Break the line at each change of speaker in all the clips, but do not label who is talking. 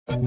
Right,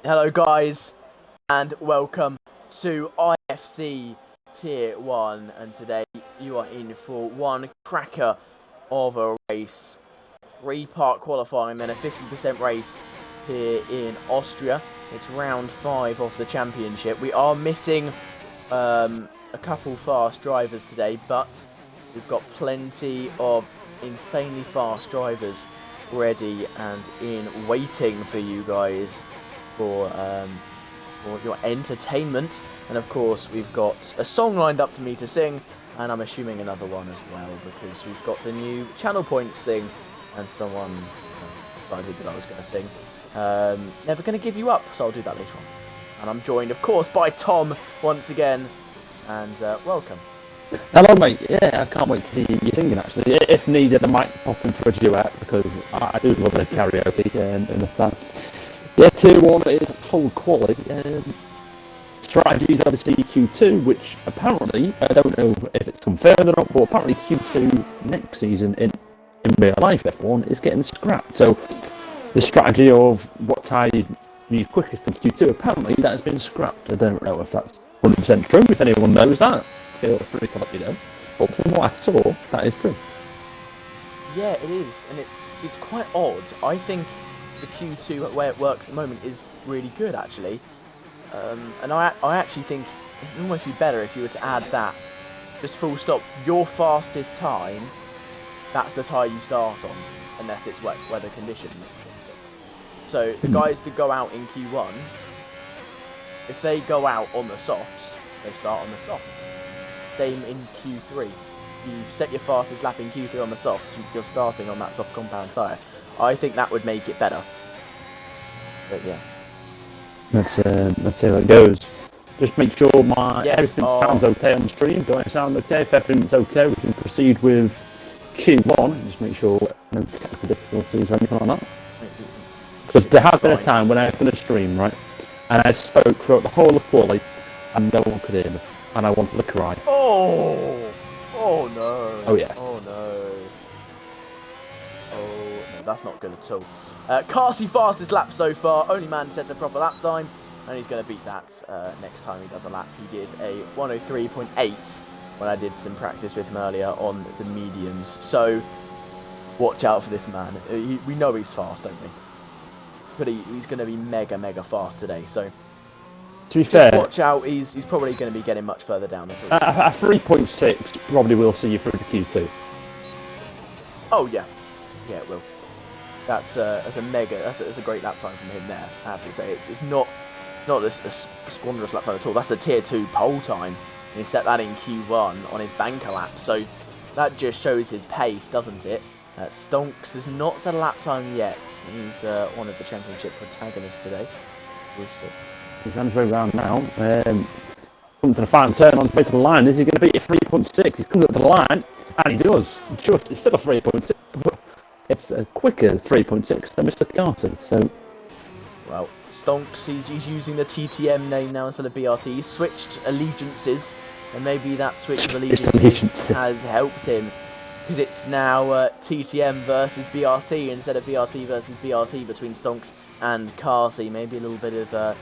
hello guys, and welcome to IFC Tier 1, and today you are in for one cracker of a race. 3-part qualifying, then a 50% race here in Austria. It's round 5 of the championship. We are missing a couple fast drivers today, but we've got plenty of insanely fast drivers ready and in waiting for you guys for your entertainment. And of course we've got a song lined up for me to sing, and I'm assuming another one as well, because we've got the new channel points thing, and someone decided that I was going to sing Never Gonna Give You Up, so I'll do that later on. And I'm joined of course by Tom once again, and welcome.
Hello mate, yeah, I can't wait to see you singing actually. If needed I might pop in for a duet, because I do love the karaoke and the time. Yeah, Tier 1 is full quality. Strategy is obviously Q2, which apparently, I don't know if it's confirmed or not, but apparently Q2 next season in real life F1 is getting scrapped. So the strategy of what tire you quickest in Q2, apparently that has been scrapped. I don't know if that's 100% true. If anyone knows that, feel free to let me know. But from what I saw, that is true.
Yeah, it is, and it's quite odd. I think the Q2, the way it works at the moment, is really good actually, and I actually think it would almost be better if you were to add that, just full stop, your fastest time, that's the tyre you start on, unless it's wet weather conditions. So the guys that go out in Q1, if they go out on the softs, they start on the softs. Same in Q3, you set your fastest lap in Q3 on the softs, you're starting on that soft compound tyre. I think that would make it better. But yeah. Let's
see how it goes. Just make sure everything sounds okay on the stream. Do I sound okay? If everything's okay, we can proceed with Q1. Just make sure no technical difficulties or anything like that. Because there has been a time when I've done a stream, right, and I spoke throughout the whole of quali, and no one could hear me, and I wanted to cry.
Oh no.
Oh yeah.
Oh no. That's not good at all. Carsey fastest lap so far. Only man sets a proper lap time, and he's going to beat that next time he does a lap. He did a 103.8 when I did some practice with him earlier on the mediums. So watch out for this man. We know he's fast, don't we? But he's going to be mega fast today. So
to be fair,
watch out. He's probably going to be getting much further down the field.
A 3.6 probably will see you through to Q2.
Oh yeah, yeah it will. That's a great lap time from him there. I have to say, it's not not a squanderous lap time at all. That's a tier 2 pole time. And he set that in Q1 on his banker lap. So that just shows his pace, doesn't it? Stonks has not set a lap time yet. He's one of the championship protagonists today. We'll see.
He's on his way round now. Coming to the final turn on the way to the line. Is he going to beat a 3.6? He comes up to the line, and he does. Just, it's still a 3.6, but it's a quicker 3.6 than Mr. Carter. So,
well, Stonks, he's using the TTM name now instead of BRT. He's switched allegiances, and maybe that switch of allegiances has helped him, because it's now TTM versus BRT instead of BRT versus BRT between Stonks and Carsey. Maybe a little bit of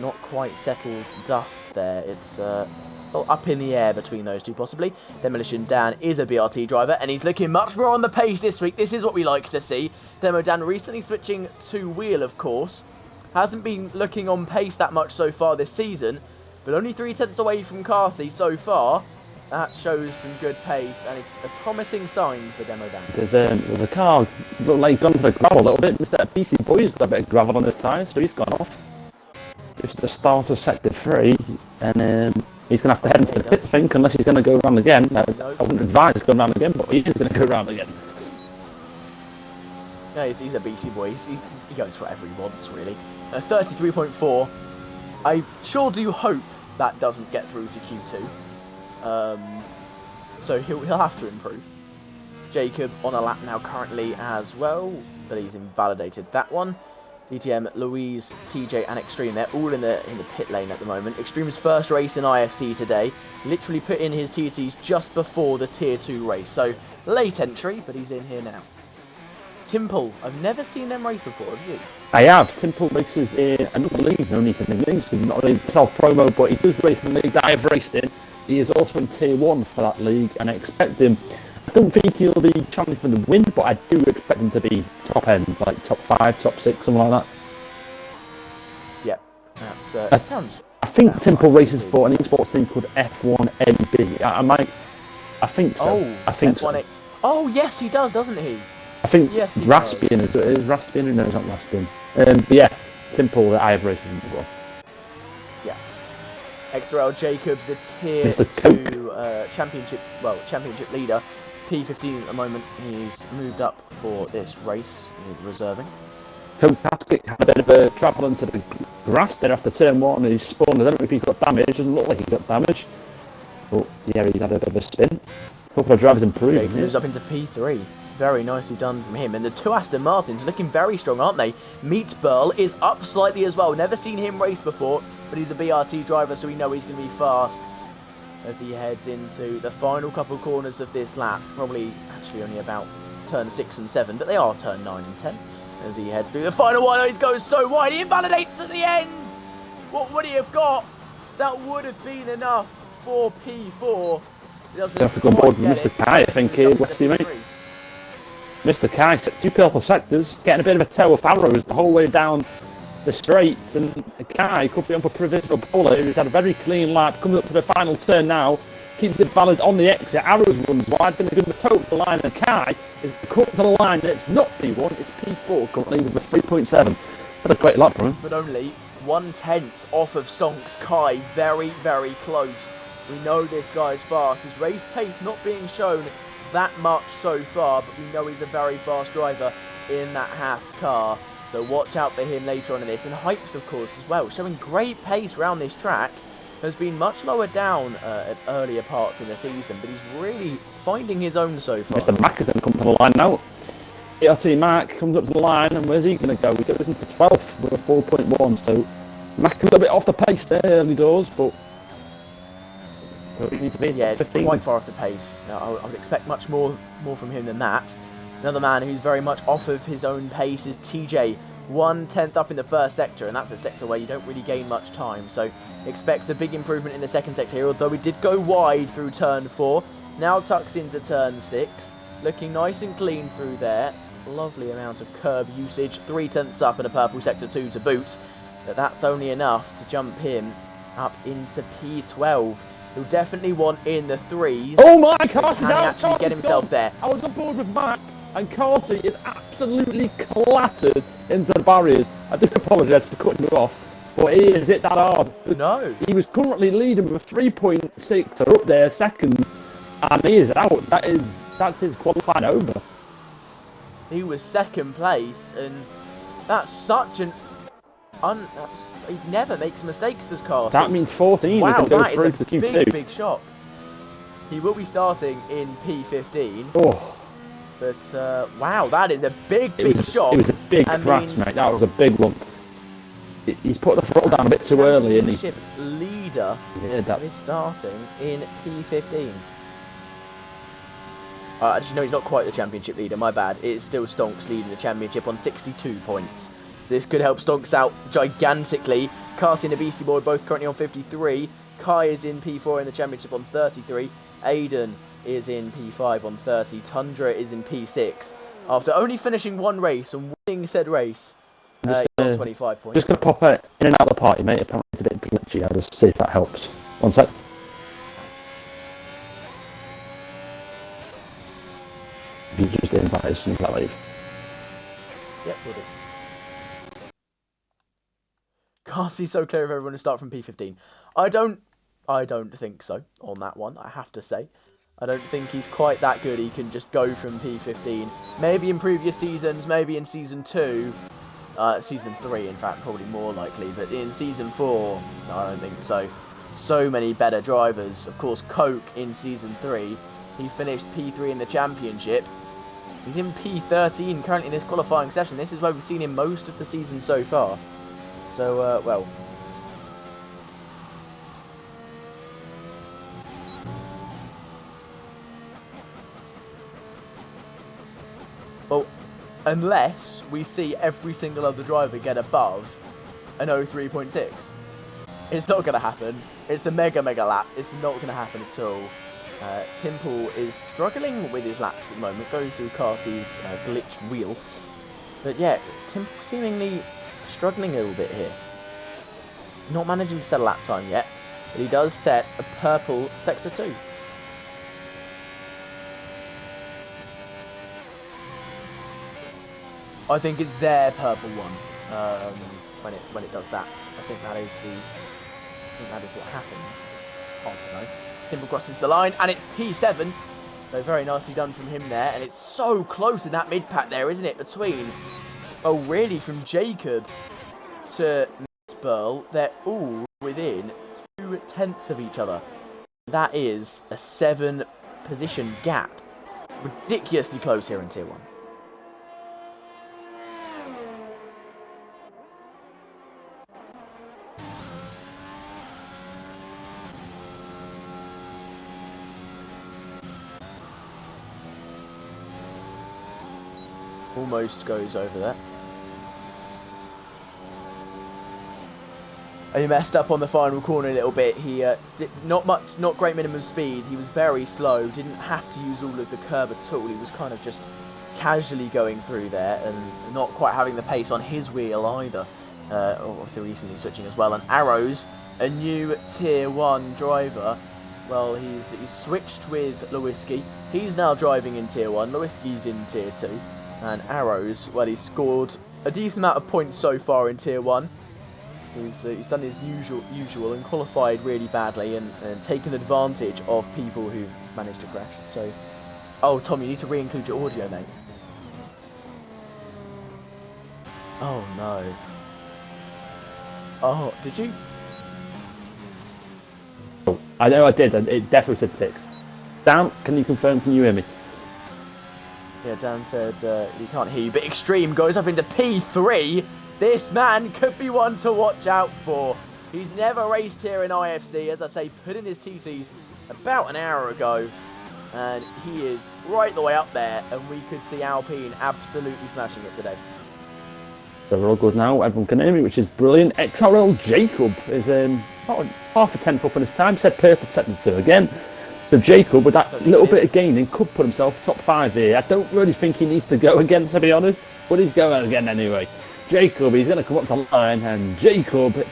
not quite settled dust there. It's up in the air between those two, possibly. Demolition Dan is a BRT driver, and he's looking much more on the pace this week. This is what we like to see. Demo Dan recently switching to wheel, of course. Hasn't been looking on pace that much so far this season, but only 3/10 away from Carsey so far. That shows some good pace, and it's a promising sign for Demo Dan.
There's a car looked like gone for the gravel a little bit. Mr. BC Boy's got a bit of gravel on his tyres, so he's gone off. Just the start of sector 3, and he's going to have to head into the pits, I think, unless he's going to go around again. I wouldn't advise going around again, but he is going to go around again.
Yeah, he's a BC boy. He goes for whatever he wants, really. 33.4. I sure do hope that doesn't get through to Q2. So he'll have to improve. Jacob on a lap now currently as well, but he's invalidated that one. DTM, Louise, TJ and Extreme, they're all in the pit lane at the moment. Extreme's first race in IFC today. Literally put in his TTs just before the tier 2 race. So late entry, but he's in here now. Timple, I've never seen them race before, have you?
I have. Timple races in another league, no need for names, not really self-promo, but he does race in the league that I've raced in. He is also in tier 1 for that league, and I expect him, I don't think he'll be challenging for the win, but I do expect him to be top end, like top 5, top 6, something like that.
Yeah, that's that sounds.
I think Timple races for an esports team called F1NB. I think so.
Oh,
I think
F1A.
so.
Oh yes, he does, doesn't he?
I think
yes,
Raspian is Raspian. No, it's not Raspian. But yeah, Timple that I have raced with him before.
Yeah. XRL Jacob, the tier 2 championship leader, P15 at the moment. He's moved up for this race, he's reserving.
Fantastic, had a bit of a travel into the grass there after turn 1, and he's spun. I don't know if he's got damage, doesn't look like he's got damage. But yeah, he's had a bit of a spin. A couple of drivers improving.
Jacob moves up into P3. Very nicely done from him. And the two Aston Martins looking very strong, aren't they? Meat Burl is up slightly as well. Never seen him race before, but he's a BRT driver, so we know he's going to be fast as he heads into the final couple corners of this lap. Probably actually only about turn 6 and 7, but they are turn 9 and 10 as he heads through the final one. Oh, he goes so wide. He invalidates at the end. What would he have got? That would have been enough for P4.
You have to go on board with Mr. Kai, I think, Westy, mate. Mr. Kai sets 2 purple sectors, getting a bit of a tail with arrows the whole way down the straights, and Kai could be on for provisional pole here. He's had a very clean lap, comes up to the final turn now, keeps it valid on the exit. Arrows runs wide, going to give him a toe to the line, and Kai is cut to the line. It's not P1, it's P4 currently with a 3.7. Had a great lap for him.
But only 1/10 off of Sonks. Kai very, very close. We know this guy's fast. His race pace not being shown that much so far, but we know he's a very fast driver in that Haas car. So watch out for him later on in this. And Hypes, of course, as well, showing great pace around this track. Has been much lower down at earlier parts in the season, but he's really finding his own so far.
Mr. Mack is going to come to the line now. ERT Mack comes up to the line, and where's he going to go? He goes into 12th with a 4.1, so Mack a little bit off the pace there, early doors, but he needs to be 15.
Quite far off the pace. I would expect much more from him than that. Another man who's very much off of his own pace is TJ. 1/10 up in the first sector, and that's a sector where you don't really gain much time. So expect a big improvement in the second sector here, although he did go wide through turn 4. Now tucks into turn 6. Looking nice and clean through there. Lovely amount of curb usage. 3/10 up in a purple sector 2 to boot. But that's only enough to jump him up into P12. He'll definitely want in the 3s.
Oh my, Carsey's
Can he actually get himself there?
I was on board with Mack, and Carsey is absolutely clattered into the barriers. I do apologise for cutting you off, but he is it that hard.
No.
He was currently leading with 3.6, or up there seconds, and he is out. That's his qualifying over.
He was second place, and that's such an he never makes mistakes, does Carson?
That means 14
wow,
is going to go
that
through
is
to the
a
Q2.
big shock. He will be starting in P15.
Oh.
But, wow, that is a big shock.
It was a big crash, mate. That was a big lump. He's put the throttle down a bit too early, and he's
leader is starting in P15. Actually, no, he's not quite the championship leader. My bad. It's still Stonks leading the championship on 62 points. This could help Stonks out gigantically. Carson and the BC Boy both currently on 53. Kai is in P4 in the championship on 33. Aiden is in P5 on 30. Tundra is in P6 after only finishing one race and winning said race. He's on 25 points.
Just going to pop in and out of the party, mate. Apparently it's a bit glitchy. I'll just see if that helps. One sec. You just invite as soon as I leave.
Yep, we'll do. Carsey's so clear of everyone to start from P15. I don't think so on that one, I have to say. I don't think he's quite that good. He can just go from P15. Maybe in previous seasons, maybe in Season 2. Season 3, in fact, probably more likely. But in Season 4, no, I don't think so. So many better drivers. Of course, Coke in Season 3. He finished P3 in the championship. He's in P13 currently in this qualifying session. This is where we've seen him most of the season so far. So, well... Well, unless we see every single other driver get above an 03.6. It's not going to happen. It's a mega lap. It's not going to happen at all. Timple is struggling with his laps at the moment, goes through Carsey's glitched wheel. But yeah, Timple seemingly struggling a little bit here. Not managing to set a lap time yet, but he does set a purple Sector 2. I think it's their purple one when it does that. I think that is what happens. I don't know. Timble crosses the line, and it's P7. So very nicely done from him there, and it's so close in that mid-pack there, isn't it? Between, oh really, from Jacob to Burl, they're all within 0.2 of each other. That is a 7-position gap. Ridiculously close here in Tier 1. Almost goes over there. He messed up on the final corner a little bit. He did not great minimum speed. He was very slow. Didn't have to use all of the curb at all. He was kind of just casually going through there and not quite having the pace on his wheel either. Obviously recently switching as well. And Arrows, a new Tier 1 driver. Well, he's switched with Lewiski. He's now driving in Tier 1. Lewiski's in Tier 2. And Arrows, well, he's scored a decent amount of points so far in Tier 1. He's done his usual and qualified really badly and taken advantage of people who've managed to crash. So, oh, Tom, you need to re-include your audio, mate. Oh, no. Oh, did you?
Oh, I know I did, and it definitely said 6. Dan, can you confirm, can you hear me?
Yeah, Dan said he can't hear you, but Extreme goes up into P3. This man could be one to watch out for. He's never raced here in IFC, as I say, put in his TTs about an hour ago. And he is right the way up there, and we could see Alpine absolutely smashing it today.
So we're all good now, everyone can hear me, which is brilliant. XRL Jacob is about half a tenth up on his time, said purple Sector 2 again. So Jacob, with that little bit of gaining, could put himself top 5 here. I don't really think he needs to go again, to be honest, but he's going again anyway. Jacob, he's going to come up the line, and Jacob,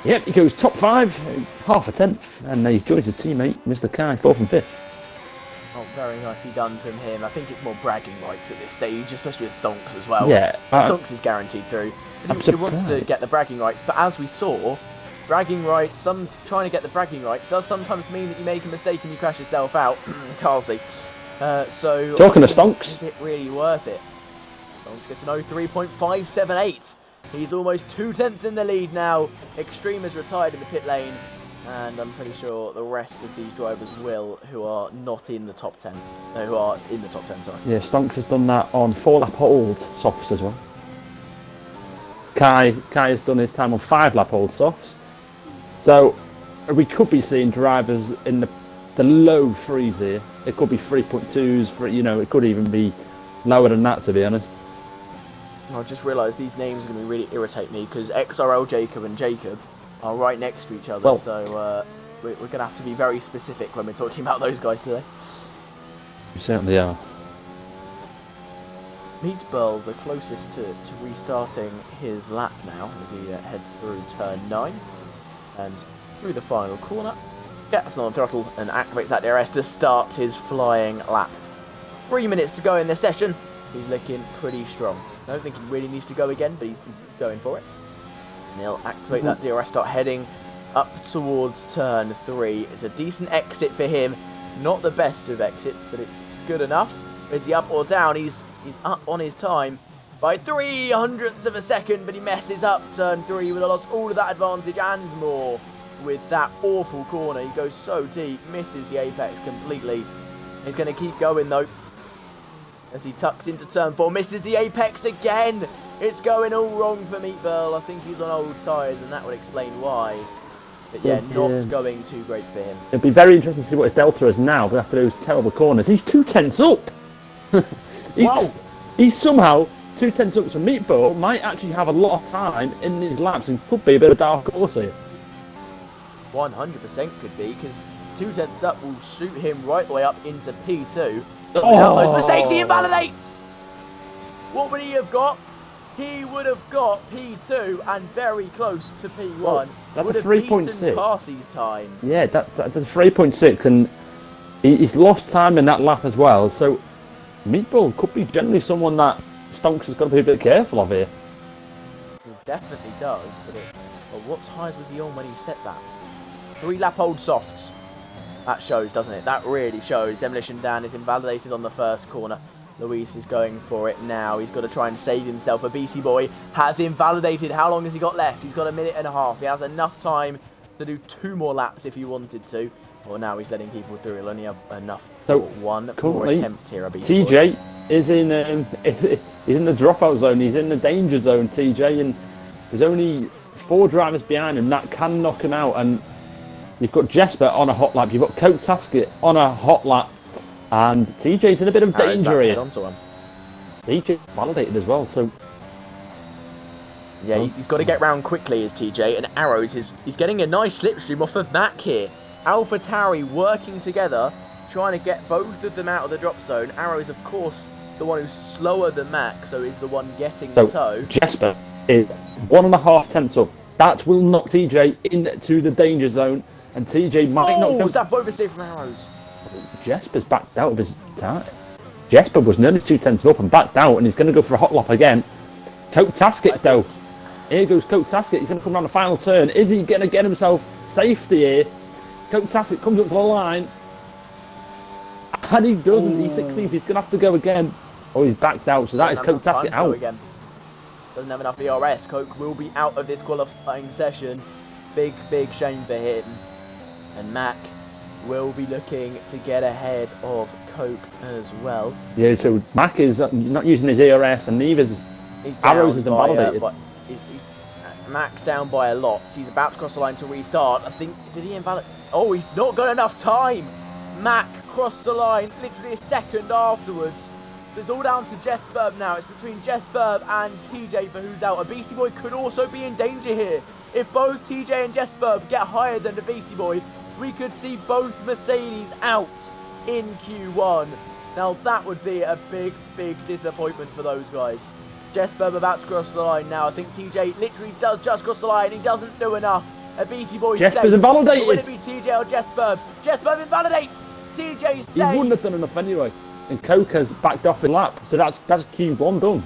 yep, he goes top 5, half a tenth, and he joins his teammate, Mr. Kai, 4th and 5th.
Oh, very nicely done from him. I think it's more bragging rights at this stage, especially with Stonks as well.
Yeah.
Stonks is guaranteed through. He wants to get the bragging rights, but as we saw, bragging rights, trying to get the bragging rights does sometimes mean that you make a mistake and you crash yourself out. Can't see. So
talking to Stonks,
is it really worth it? Stonks gets an 03.578. He's almost 2/10 in the lead now. Extreme has retired in the pit lane, and I'm pretty sure the rest of these drivers will, who are not in the top 10. No, who are in the top 10, sorry.
yeah, Stonks has done that on 4-lap old softs as well. Kai has done his time on 5-lap old softs. So we could be seeing drivers in the low threes here. It could be 3.2s, it could even be lower than that, to be honest.
I just realised these names are going to really irritate me because XRL Jacob and Jacob are right next to each other.
Well,
so we're going to have to be very specific when we're talking about those guys today.
We certainly are.
Meatball, the closest to restarting his lap now as he heads through turn 9 and through the final corner. Gets on throttle and activates that DRS to start his flying lap. 3 minutes to go in this session. He's looking pretty strong. I don't think he really needs to go again, but he's going for it. And he'll activate that DRS, start heading up towards turn 3. It's a decent exit for him. Not the best of exits, but it's good enough. Is he up or down? He's up on his time by 0.03 of a second, but he messes up turn 3. Would have lost all of that advantage and more with that awful corner. He goes so deep, misses the apex completely. He's going to keep going though, as he tucks into turn 4, misses the apex again. It's going all wrong for Meatball. I think he's on old tyres, and that would explain why. But yeah, not going too great for him.
It'd be very interesting to see what his delta is now, but after those terrible corners, he's 2/10 up.
Wow.
He's somehow 2/10 up, so Meatball might actually have a lot of time in his laps and could be a bit of a dark horse here.
100% could be, because 2/10 up will shoot him right the way up into P2. Without those mistakes, he invalidates! What would he have got? He would have got P2 and very close to P1.
Well, that's
would
a
have
3.6.
beaten Parsy's time.
Yeah, that's a 3.6, and he's lost time in that lap as well. So Meatball could be generally someone that Stonks has got to be a bit careful of here.
He definitely does, but what tyres was he on when he set that? 3-lap old softs. That shows, doesn't it? That really shows. Demolition Dan is invalidated on the first corner. Luis is going for it now. He's got to try and save himself. A BC boy has invalidated. How long has he got left? He's got a minute and a half. He has enough time to do 2 more laps if he wanted to. Well, now he's letting people through. He'll only have enough for one more attempt here.
TJ is in he's in the dropout zone. He's in the danger zone, TJ, and there's only 4 drivers behind him that can knock him out. And you've got Jesper on a hot lap. You've got Coke Taskett on a hot lap. And TJ's in a bit of danger here. TJ validated as well, so...
Yeah, he's got to get round quickly as TJ, and Arrows he's getting a nice slipstream off of Mac here. AlphaTauri working together, trying to get both of them out of the drop zone. Arrows, of course, the one who's slower than Mac, so is the one getting the toe.
Jesper is 1.5 tenths up. That will knock TJ into the danger zone, and TJ might not go...
was that oversteer from Arrows?
Jesper's backed out of his time. Jesper was nearly 2/10 up and backed out, and he's going to go for a hot lap again. Coke Taskett, though. Here goes Coke Taskett. He's going to come around the final turn. Is he going to get himself safety here? Coke Taskett comes up to the line. And he doesn't. He's 16th. He's going to have to go again. Oh, he's backed out. So that is Coke Taskett out.
Again. Doesn't have enough ERS. Coke will be out of this qualifying session. Big shame for him. And Mac will be looking to get ahead of Coke as well.
Yeah, so Mac is not using his ERS, and neither is Arrows is invalidated.
Mac's down by a lot. He's about to cross the line to restart. I think, did he invalidate? Oh, he's not got enough time. Mac crossed the line literally a second afterwards. So it's all down to Jesperb now. It's between Jesperb and TJ for who's out. A BC boy could also be in danger here. If both TJ and Jesperb get higher than the BC boy, we could see both Mercedes out in Q1. Now that would be a big disappointment for those guys. Jesperb about to cross the line now. I think TJ literally does just cross the line. He doesn't do enough. A BC boy
Jesper's invalidated.
Will it be TJ or Jesperb? Jesperb invalidates. TJ
He
safe.
wouldn't have done enough anyway. And Coca's backed off in lap, so that's Q1 done.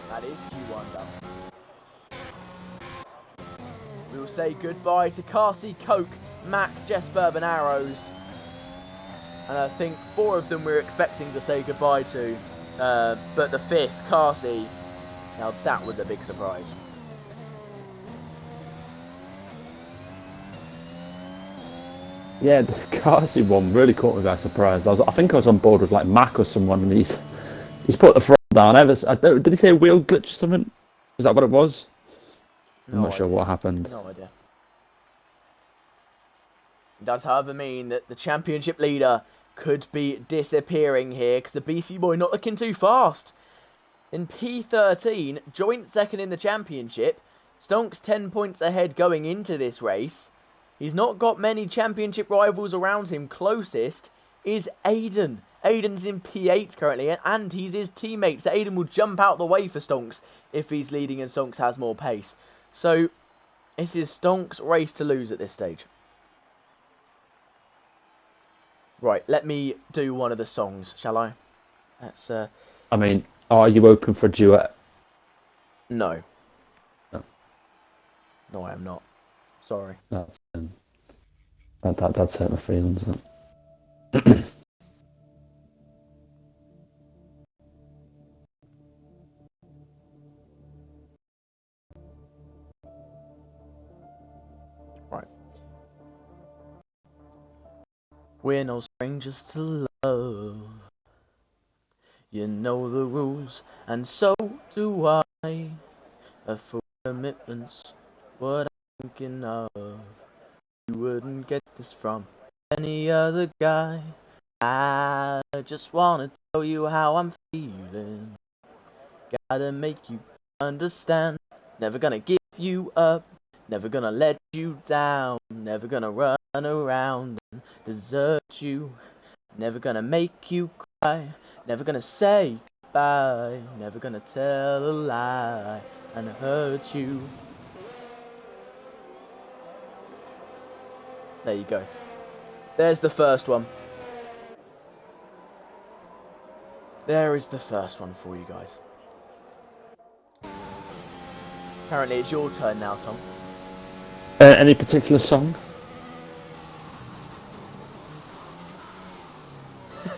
That is Q1 done. We will say goodbye to Carsey, Coke, Mac, Jess Bourbon Arrows. And I think 4 of them we're expecting to say goodbye to. But the 5th, Carsey, now that was a big surprise.
Yeah, the Carsey one really caught me by surprise. I think I was on board with like Mac or someone, and he's put the throttle down. Did he say a wheel glitch or something? Is that what it was? I'm not sure what happened.
No idea. It does, however, mean that the championship leader could be disappearing here because the BC boy not looking too fast. In P13, joint second in the championship. Stonks 10 points ahead going into this race. He's not got many championship rivals around him. Closest is Aiden. Aiden's in P8 currently, and he's his teammate. So Aiden will jump out the way for Stonks if he's leading and Stonks has more pace. So this is Stonks' race to lose at this stage. Right, let me do one of the songs, shall I? That's
I mean, are you open for a duet?
No.
No.
No, I am not. Sorry.
That's hurt my feelings.
Right. We're no strangers to love. You know the rules, and so do I. For commitments, what I'm thinking of. You wouldn't get this from any other guy. I just wanna tell you how I'm feeling. Gotta make you understand. Never gonna give you up. Never gonna let you down. Never gonna run around and desert you. Never gonna make you cry. Never gonna say goodbye. Never gonna tell a lie and hurt you. There you go. There's the first one. There is the first one for you guys. Apparently it's your turn now, Tom.
Any particular song?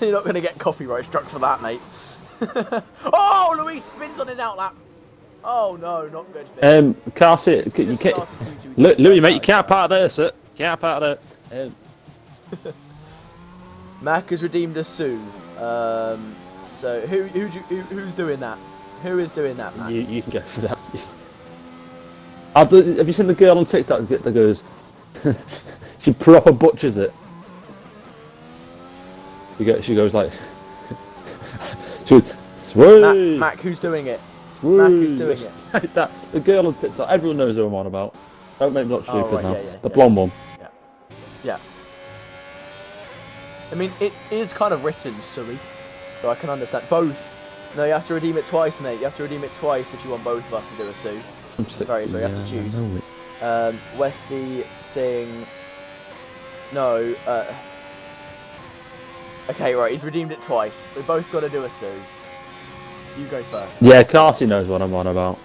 You're not going to get copyright struck for that, mate. Oh, Luis spins on his outlap. Oh, no, not good.
Carsey, you can't... Louis, mate, you can't part of there, sir. Can't part of there.
Mac has redeemed a Sue. So who's doing that? Who is doing that, Mac?
You can go for that. Have you seen the girl on TikTok that goes? She proper butchers it. She goes like, she goes, sweet.
Mac, who's doing it?
Sweet.
Mac, who's doing it?
Like that. The girl on TikTok. Everyone knows who I'm on about. Don't make me look stupid
right,
now.
yeah,
the blonde one.
Yeah. I mean, it is kind of written Surrey, so I can understand both. No, you have to redeem it twice, mate. You have to redeem it twice if you want both of us to do a Sue.
I'm sick.
Very sorry, you have to choose. Westy, Sing. No. Okay, right. He's redeemed it twice. We both got to do a Sue. You go first.
Yeah, Carsey knows what I'm on about.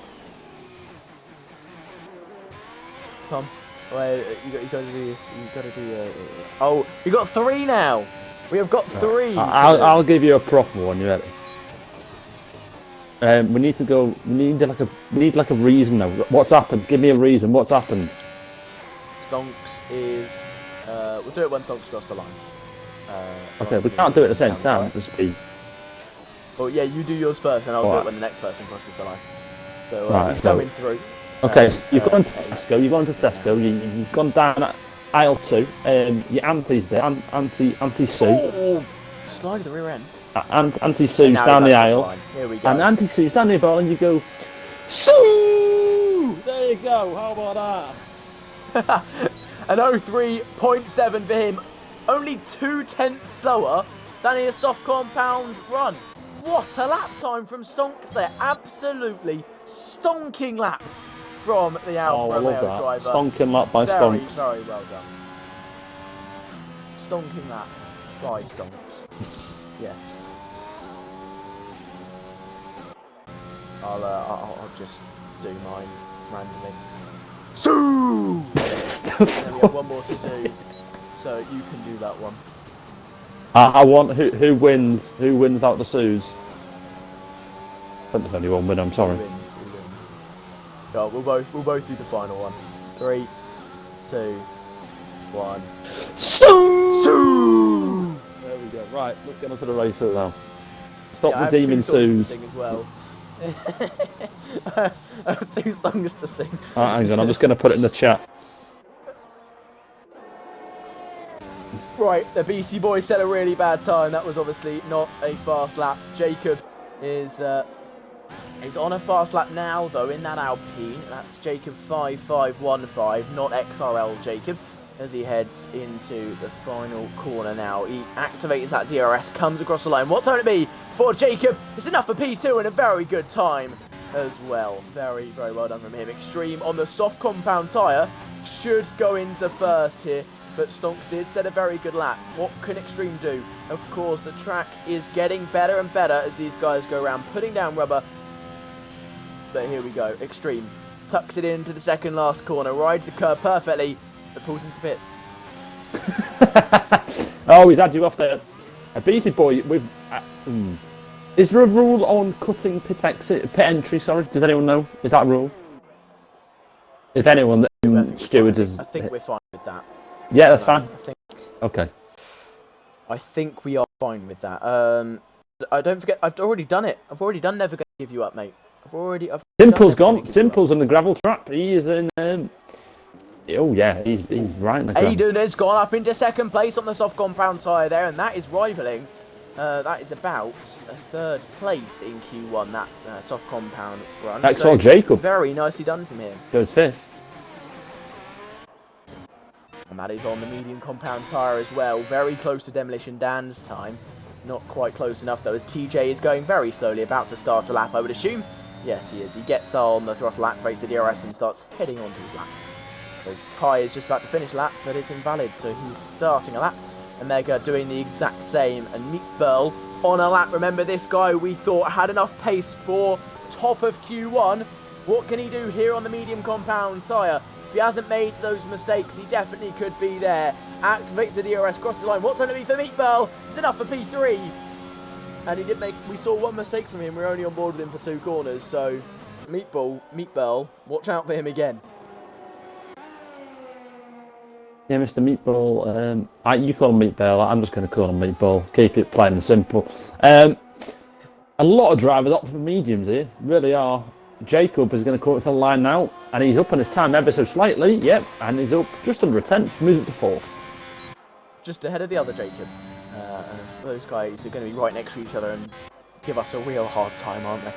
Tom, wait. You got to do this. You got to do. Oh, you got 3 now. We have got 3.
I'll give you a proper one. You ready? We need to go. We need like a reason though. What's happened? Give me a reason. What's happened?
Stonks is. We'll do it when Stonks cross the line.
Okay, we can't do it at the same time. Just be.
Well, yeah, you do yours first, and I'll do it when the next person crosses the line. So
right,
he's coming through.
Okay, you've gone to Tesco. You've gone to Tesco. You've gone down aisle 2. Your auntie's there. Auntie Sue.
Oh, slide the rear end.
Auntie Sue's down the aisle.
Here we go.
And Auntie Sue's down the aisle, and you go, Sue! There you go. How about
that? An 03.7 for him. Only 2/10 slower than a soft compound run. What a lap time from Stonks there. Absolutely stonking lap from the Alfa Romeo driver.
Stonking lap by Stonks.
Very well done. stonking lap by Stonks. Yes. I'll just do mine randomly. Sue! Then we have one more to do, so you can do that one.
I want who wins? Who wins out the Sues? I think there's only one winner. I'm sorry.
Who wins? Go, we'll both do the final one. 3, 2, 1.
Sue! There we go. Right, let's get on to the race now. Stop redeeming Sues.
As well. I have 2 songs to sing.
Hang on, I'm just going to put it in the chat.
Right, the BC boys set a really bad time. That was obviously not a fast lap. Jacob is on a fast lap now, though, in that Alpine. That's Jacob 5515, not XRL Jacob, as he heads into the final corner now. He activates that DRS, comes across the line. What time it be for Jacob? It's enough for P2 and a very good time as well. Very, very well done from him. Extreme on the soft compound tyre should go into first here, but Stonks did set a very good lap. What can Extreme do? Of course, the track is getting better and better as these guys go around putting down rubber. But here we go. Extreme tucks it into the second last corner, rides the curb perfectly, but pulls into pits.
Oh, he's had you off there. A BC boy with. Is there a rule on cutting pit entry? Sorry, does anyone know? Is that a rule? If anyone, stewards is.
I think we're fine with that.
Yeah, that's fine. Okay.
I think we are fine with that. I don't forget. I've already done it. I've already done. Never gonna give you up, mate.
Simple's gone. Simple's on the gravel trap. He is in. Oh yeah, he's right in the gravel.
Aiden has gone up into second place on the soft compound tyre there, and that is rivaling. That is about a third place in Q1. That soft compound run.
XR Jacob.
Very nicely done from him.
Goes fifth.
And that is on the medium compound tyre as well. Very close to Demolition Dan's time. Not quite close enough though, as TJ is going very slowly, about to start a lap, I would assume. Yes, he is. He gets on the throttle, activates the DRS and starts heading onto his lap. As Kai is just about to finish a lap, but it's invalid, so he's starting a lap. And Mega doing the exact same, and meets Burl on a lap. Remember, this guy we thought had enough pace for top of Q1. What can he do here on the medium compound tyre? If he hasn't made those mistakes, he definitely could be there. Activates the DRS, crosses the line. What's going to be for Meatball? It's enough for P3. And he did make. We saw one mistake from him. We're only on board with him for 2 corners. So, Meatball, watch out for him again.
Yeah, Mr. Meatball. You call him Meatball. I'm just going to call him Meatball. Keep it plain and simple. A lot of drivers opt for mediums here. Really are. Jacob is going to come up to the line now, and he's up on his time ever so slightly. Yep, and he's up just under a tenth. Moves up to fourth.
Just ahead of the other Jacob. And those guys are going to be right next to each other and give us a real hard time, aren't they?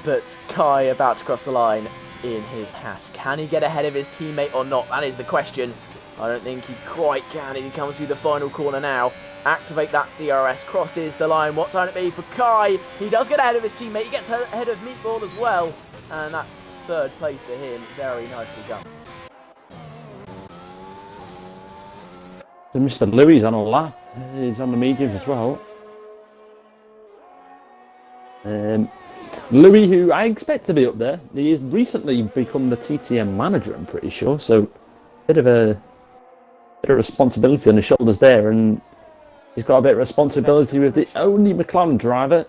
But Kai about to cross the line in his Haas. Can he get ahead of his teammate or not? That is the question. I don't think he quite can. He comes through the final corner now. Activate that DRS, crosses the line. What time it be for Kai? He does get ahead of his teammate. He gets ahead of Meatball as well. And that's third place for him. Very nicely done.
So Mr. Louis on a lap. He's on the medium as well. Louis, who I expect to be up there, he has recently become the TTM manager, I'm pretty sure. So bit of responsibility on his shoulders there, and he's got a bit of responsibility with the only McLaren driver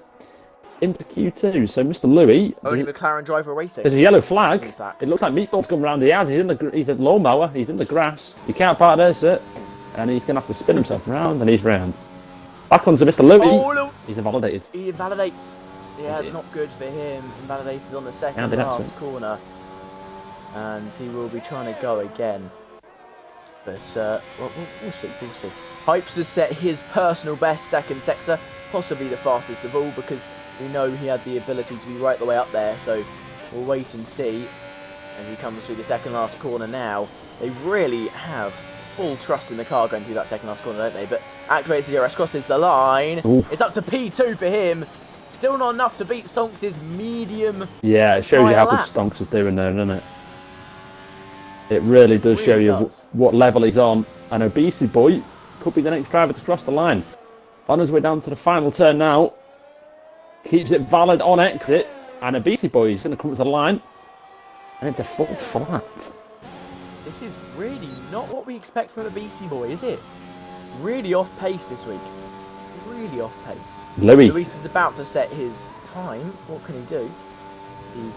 into Q2. So Mr. Louis,
only McLaren driver racing.
There's a yellow flag. It looks like Meatball's come round the house. He's a lawnmower. He's in the grass. He can't park there, sir. And he's going to have to spin himself around, and he's round. Back onto Mr. Louis.
Oh, no.
He's invalidated.
He invalidates. Yeah, not good for him. Invalidated on the second last corner. And he will be trying to go again. But we'll see. Hypes has set his personal best second sector, possibly the fastest of all, because we know he had the ability to be right the way up there. So we'll wait and see as he comes through the second last corner now. They really have full trust in the car going through that second last corner, don't they? But activates the DRS, crosses the line. Ooh. It's up to P2 for him. Still not enough to beat Stonks' medium.
Yeah, it shows you how good Stonks is doing there, doesn't it? It really does show you what level he's on. And Obesity Boy could be the next driver to cross the line. On his way down to the final turn now. Keeps it valid on exit. And a BC boy is going to come to the line. And it's a full flat.
This is really not what we expect from a BC boy, is it? Really off pace this week. Really off pace. Luis is about to set his time. What can he do? He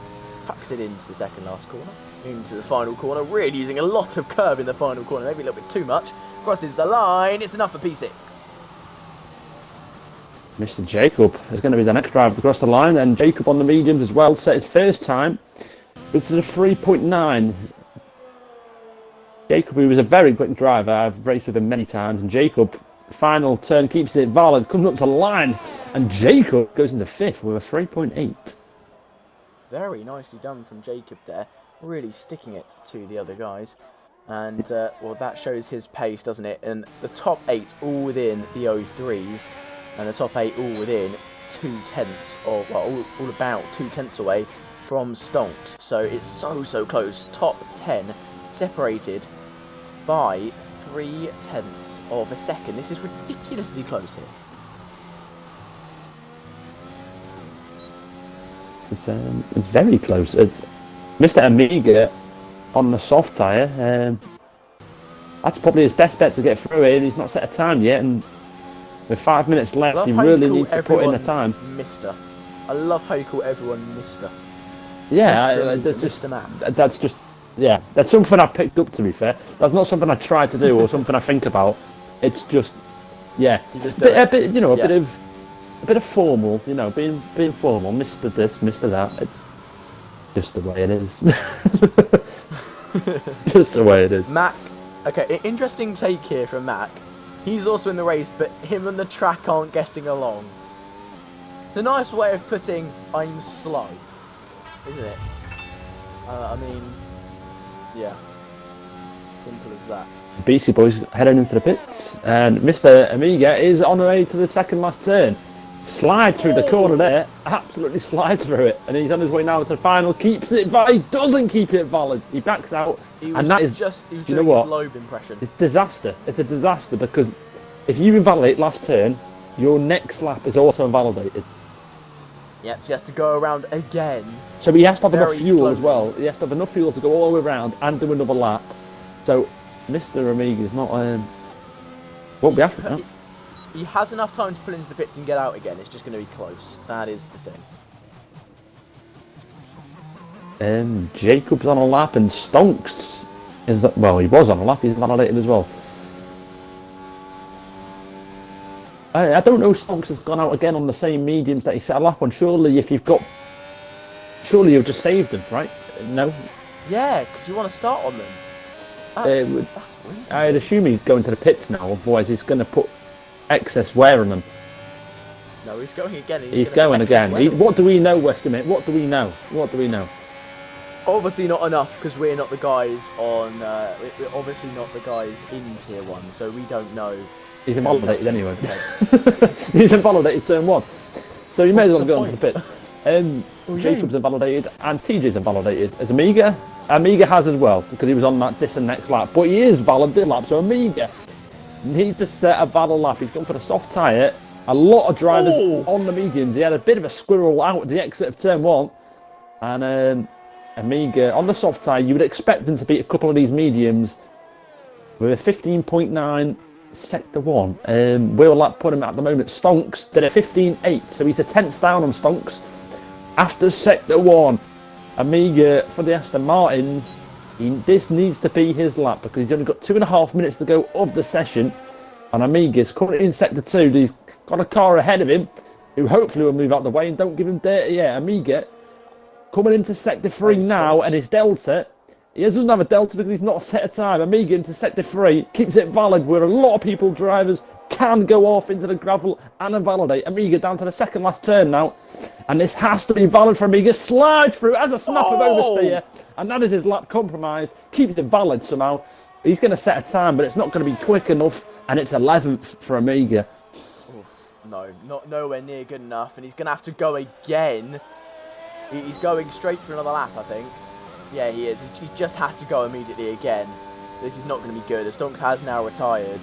tucks it into the second last corner. Into the final corner. Really using a lot of curve in the final corner. Maybe a little bit too much. Crosses the line. It's enough for P6.
Mr. Jacob is going to be the next driver to cross the line. And Jacob on the mediums as well. Set his first time. This is a 3.9. Jacob, who was a very quick driver, I've raced with him many times, and Jacob, final turn, keeps it valid, comes up to the line, and Jacob goes into 5th with a 3.8.
Very nicely done from Jacob there, really sticking it to the other guys. And, well, that shows his pace, doesn't it? And the top 8 all within the 03s, and the top 8 all within 2/10, or, well, all about 2/10 away from Stonks. So it's so close. Top 10 separated by 0.3 of a second. This is ridiculously close here.
It's very close. It's Mr. Amiga on the soft tyre. That's probably his best bet to get through it. He's not set a time yet, and with 5 minutes left, he really needs to put in a time.
Mister. I love how you call everyone Mister.
Yeah, that's just. Yeah, that's something I picked up, to be fair. That's not something I try to do or something I think about. It's just, yeah, a bit of formal, being formal. Mister this, Mister that. It's just the way it is. Just the way it is.
Mac, okay, interesting take here from Mac. He's also in the race, but him and the track aren't getting along. It's a nice way of putting "I'm slow," isn't it? I mean. Yeah, simple as that.
BC boys heading into the pits, and Mr. Amiga is on the way to the second last turn. Slides through the corner there, absolutely slides through it, and he's on his way now to the final. Keeps it valid, he doesn't keep it valid. He backs out, and that is
just his lobe impression.
It's disaster. It's a disaster because if you invalidate last turn, your next lap is also invalidated.
Yep, so he has to go around again.
So he has to have enough fuel as well. He has to have enough fuel to go all the way around and do another lap. So Mr. Amiga is not won't be after that.
He has enough time to pull into the pits and get out again. It's just going to be close. That is the thing.
Jacob's on a lap and Stonks is he was on a lap. He's validated as well. I don't know if Stonks has gone out again on the same mediums that he set a lap on. Surely you've just saved them, right? No?
Yeah, because you want to start on them. That's weird.
I'd assume he's going to the pits now, otherwise he's going to put excess wear on them.
No, he's going again.
He's going again. What do we know, Westermint? What do we know?
Obviously not enough, because we're not the guys on... we're obviously not the guys in Tier 1, so we don't know...
He's invalidated anyway. He's invalidated turn 1. So you may as well go on to the pit. Jacob's invalidated and TJ's invalidated. As Amiga has as well, because he was on that this and next lap. But he is valid this lap, so Amiga needs to set a valid lap. He's gone for the soft tyre. A lot of drivers on the mediums. He had a bit of a squirrel out at the exit of turn 1. And Amiga on the soft tyre, you would expect him to beat a couple of these mediums with a 15.9 sector 1. Where will that put him at the moment? Stonks did a 15.8, so he's a 10th down on Stonks after sector 1. Amiga for the Aston Martins, this needs to be his lap because he's only got 2.5 minutes to go of the session, and Amiga's currently in sector 2. He's got a car ahead of him who hopefully will move out the way and don't give him dirty. Yeah, Amiga coming into sector 3 now, and his delta, he doesn't have a delta because he's not set a time. Amiga into sector 3, keeps it valid where a lot of people, drivers, can go off into the gravel and invalidate. Amiga down to the second last turn now, and this has to be valid for Amiga. Slide through as a snap of oversteer, and that is his lap compromised. Keeps it valid somehow. He's going to set a time, but it's not going to be quick enough, and it's 11th for Amiga.
No, nowhere near good enough, and he's going to have to go again. He's going straight for another lap, I think. Yeah, he is. He just has to go immediately again. This is not going to be good. The Stonks has now retired.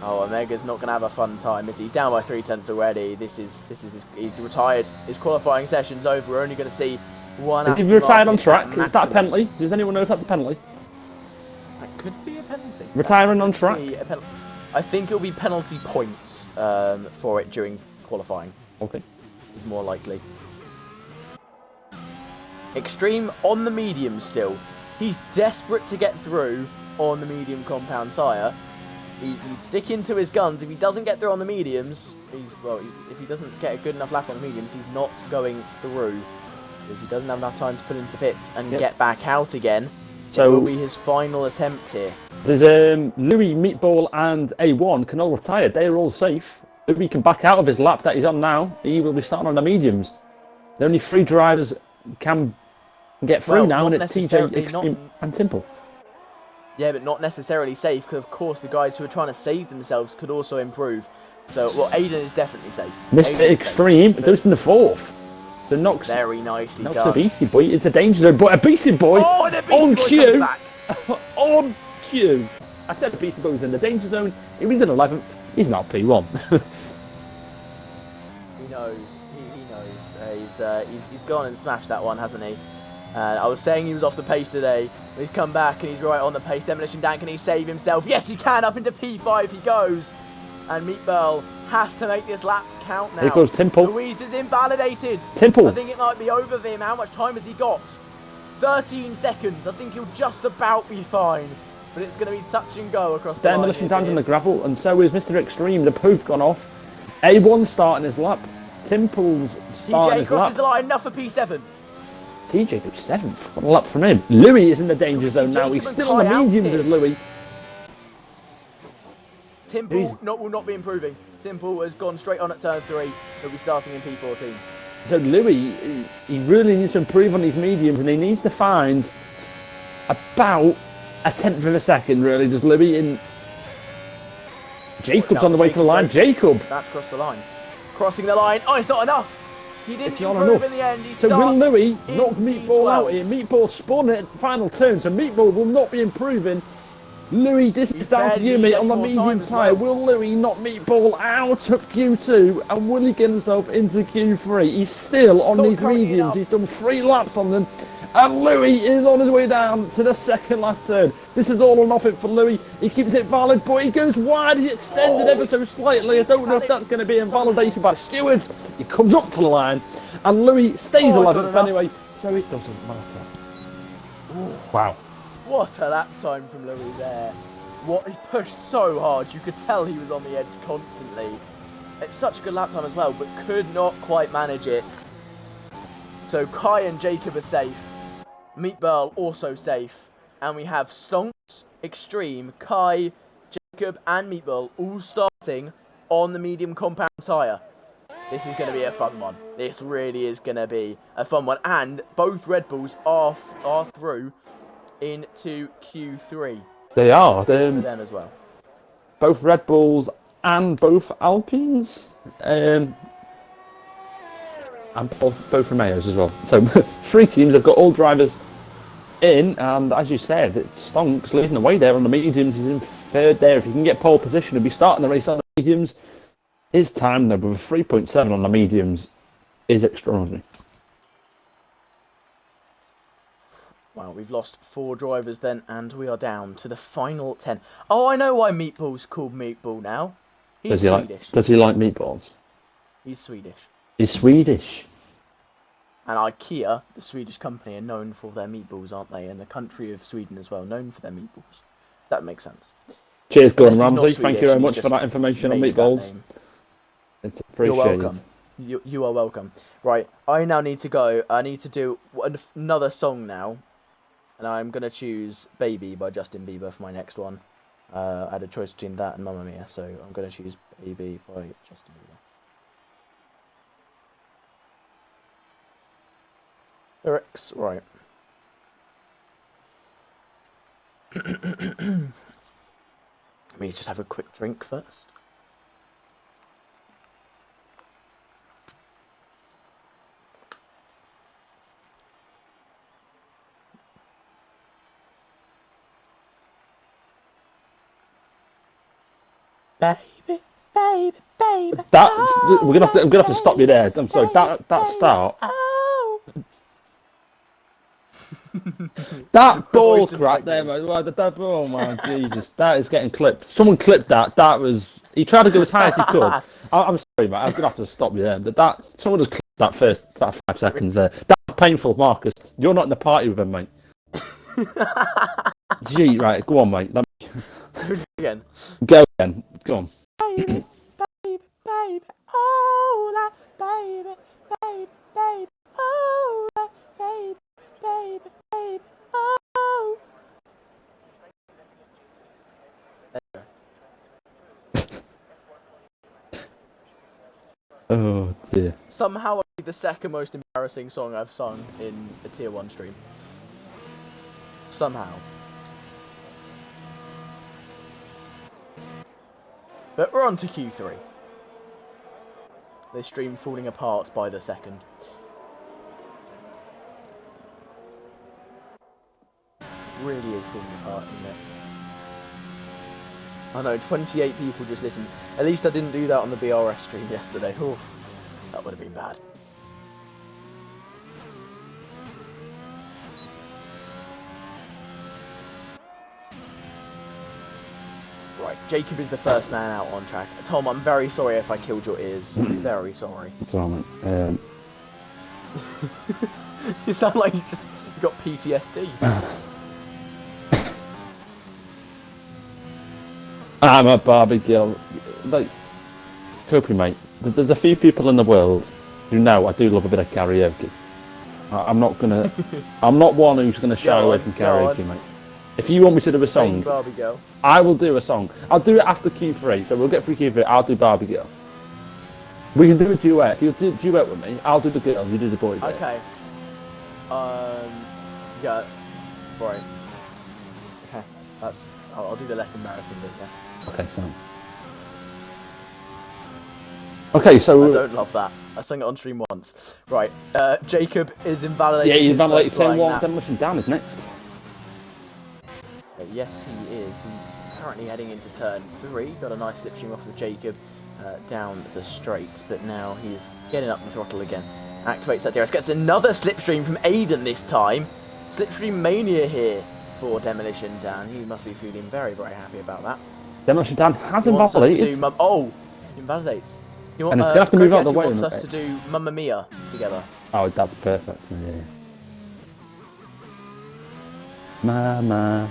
Oh, Omega's not going to have a fun time, is he? He's down by 3/10 already. He's retired. His qualifying session's over. We're only going to see one.
Is he retired on track? Is that a penalty? Does anyone know if that's a penalty?
That could be a penalty.
Retiring on track?
I think it'll be penalty points for it during qualifying.
Okay.
Is more likely. Extreme on the medium still. He's desperate to get through on the medium compound tyre. He's sticking to his guns. If he doesn't get through on the mediums, if he doesn't get a good enough lap on the mediums, he's not going through. Because he doesn't have enough time to pull into the pits and get back out again. So it will be his final attempt here.
There's Louis, Meatball and A1 can all retire. They're all safe. Louis can back out of his lap that he's on now. He will be starting on the mediums. The only 3 drivers can get through now, and it's TJ, Extreme and Timple.
Yeah, but not necessarily safe, because of course the guys who are trying to save themselves could also improve. So, well, Aiden is definitely safe.
Mr. Extreme goes in the 4th. So knocks
very nicely
knocks
done.
a Beastie Boy. It's a danger zone, but a Beastie Boy
and a Beastie
on
Boy
cue.
back.
On cue. I said a Beastie Boy was in the danger zone. If he's in 11th, he's not P1.
He knows. He knows. He's gone and smashed that one, hasn't he? I was saying he was off the pace today. But he's come back and he's right on the pace. Demolition Dan, can he save himself? Yes, he can. Up into P5 he goes. And Meatball has to make this lap count now.
Here goes Timple.
Louise is invalidated.
Timple.
I think it might be over for him. How much time has he got? 13 seconds. I think he'll just about be fine. But it's going to be touch and go across the line.
Demolition Dan's on the gravel, and so is Mr. Extreme. The poof gone off. A1 starting his lap. Timple's starting his lap.
TJ crosses the line, enough for P7.
TJ goes 7th. What a lap from him. Louis is in the danger zone now. He's still on the mediums as Louis.
Timple will not be improving. Timple has gone straight on at turn 3. He'll be starting in P14.
So Louis, he really needs to improve on these mediums, and he needs to find about a 10th of a second, really. Does Louis in... Jacob's on the way to the line. Jacob!
That's crossed the line. Crossing the line. Oh, it's not enough! He didn't improve in the end.
So will Louis knock Meatball out here? Meatball spun at the final turn, so Meatball will not be improving. Louis, this is down to you, mate, on the medium tyre. Will Louis knock Meatball out of Q2, and will he get himself into Q3? He's still on these mediums. He's done 3 laps on them, and Louis is on his way down to the second last turn. This is all or nothing for Louis. He keeps it valid, but he goes wide. He extended ever so slightly. I don't know if that's going to be invalidation by stewards. He comes up to the line, and Louis stays 11th anyway, so it doesn't matter. Wow.
What a lap time from Louis there. He pushed so hard, you could tell he was on the edge constantly. It's such a good lap time as well, but could not quite manage it. So Kai and Jacob are safe. Meatball also safe. And we have Stonks, Extreme, Kai, Jacob and Meatball all starting on the medium compound tyre. This is going to be a fun one. This really is going to be a fun one. And both Red Bulls are through into Q3.
They are.
For them as well.
Both Red Bulls and both Alpines. And both Romeos as well. So 3 teams have got all drivers in, and as you said, it's Stonks leading the way there on the mediums. He's in 3rd there. If he can get pole position, he'll be starting the race on the mediums. His time though, with a 3.7 on the mediums, is extraordinary.
Wow, we've lost 4 drivers then, and we are down to the final 10. Oh, I know why Meatball's called Meatball now. He's Swedish.
Does he like meatballs?
He's Swedish.
He's Swedish.
And IKEA, the Swedish company, are known for their meatballs, aren't they? And the country of Sweden as well, known for their meatballs. If that makes sense.
Cheers, Gordon Ramsay. Thank you very much for that information on meatballs. It's appreciated.
You're welcome. You are welcome. Right, I now need to go. I need to do another song now. And I'm going to choose Baby by Justin Bieber for my next one. I had a choice between that and Mamma Mia, so I'm going to choose Baby by Justin Bieber. Lyrics, right. Let me just have a quick drink first. baby, baby, baby.
That's we're gonna have to stop you there. I'm sorry. That start.
Oh.
That ball crack there, man. Oh my Jesus, that is getting clipped. Someone clipped that. That was. He tried to go as high as he could. I'm sorry, mate. I'm gonna have to stop you there. Someone just clipped that first about 5 seconds there. That was painful, Marcus. You're not in the party with him, mate. Gee, right, go on, mate. Let me...
Do it again.
Go again. Go on.
Baby, baby, baby, oh, that baby, baby, baby, oh, that baby, baby, baby, oh.
Oh dear.
Somehow the second most embarrassing song I've sung in a tier 1 stream. Somehow. But we're on to Q3. This stream falling apart by the second. Really is falling apart, isn't it? I know, 28 people just listened. At least I didn't do that on the BRS stream yesterday. Oof, that would have been bad. Right, Jacob is the first man out on track. Tom, I'm very sorry if I killed your ears. I'm very sorry.
It's all right.
You sound like you got PTSD.
I'm a Barbie girl. Like, Copy, mate. There's a few people in the world who know I do love a bit of karaoke. I'm not gonna. I'm not one who's gonna shy away from karaoke, mate. If you want me to do a song,
Barbie girl.
I will do a song. I'll do it after Q3, so we'll get through Q3. I'll do Barbie girl. We can do a duet. If you do a duet with me, I'll do the girl. You do the boy. Bit.
Okay. Yeah. Right. Okay. I'll do the less embarrassing bit. Yeah.
Okay, so. Okay, so.
I don't love that. I sang it on stream once. Right. Jacob is invalidated.
Yeah, he's invalidated. Turn 1. Demolition Dan is next.
Yes, he is. He's currently heading into turn 3. Got a nice slipstream off of Jacob down the straight, but now he's getting up the throttle again. Activates that DRS. Gets another slipstream from Aiden this time. Slipstream mania here for Demolition Dan. He must be feeling very, very happy about that.
Demolition Dan has invalidated.
Invalidates.
And it's going to have to move out of the way.
He wants us to do Mamma Mia together.
Oh, that's perfect. Yeah. Mama.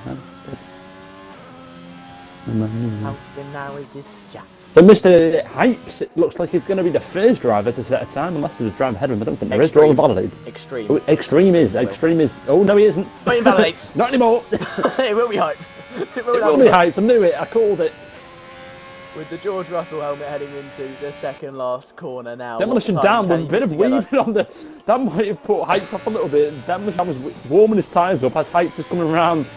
How now is this? Yeah.
So Mr. Hypes, it looks like he's going to be the first driver to set a time, unless there's a driver ahead of him. I don't think there is. They're all invalidated.
Extreme.
Oh, Extreme is. Oh, no, he isn't.
But invalidates.
Not anymore.
It will be Hypes.
It will be Hypes. I knew it. I called it.
With the George Russell helmet heading into the second last corner now.
Demolition Dan with a bit of weaving on the... That might have put Hypes up a little bit. Demolition Dan was warming his tyres up as Hypes is coming around.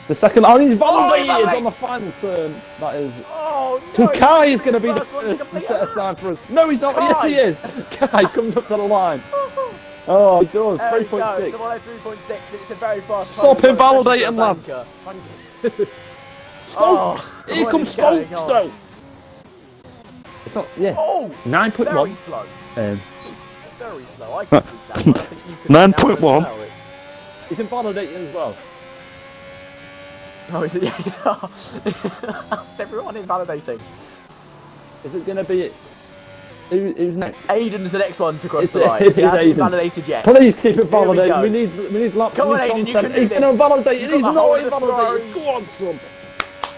The second... Oh, he's validated on the final turn. That is...
Oh, no.
Kai is going to be the first to set a time for us. No, he's not. Yes, he is. Kai comes up to the line. Oh, he does. 3.6.
So 103.6. It's a very fast...
Stop invalidating, lads. Stokes! Here comes Stokes, though. It's not... Yeah.
Oh!
9.1.
Very slow. Very slow. I can beat that one. I think you can
9.1.
well.
He's invalidating as well.
Oh, is it? Yeah. Is everyone invalidating?
Is it going to be... Who's next?
Aiden's the next one to cross the line. He hasn't invalidated yet.
Please keep invalidating. We need laps.
Come on, Aiden, you can do this.
He's going to invalidate it. He's not invalidating. Go on, son.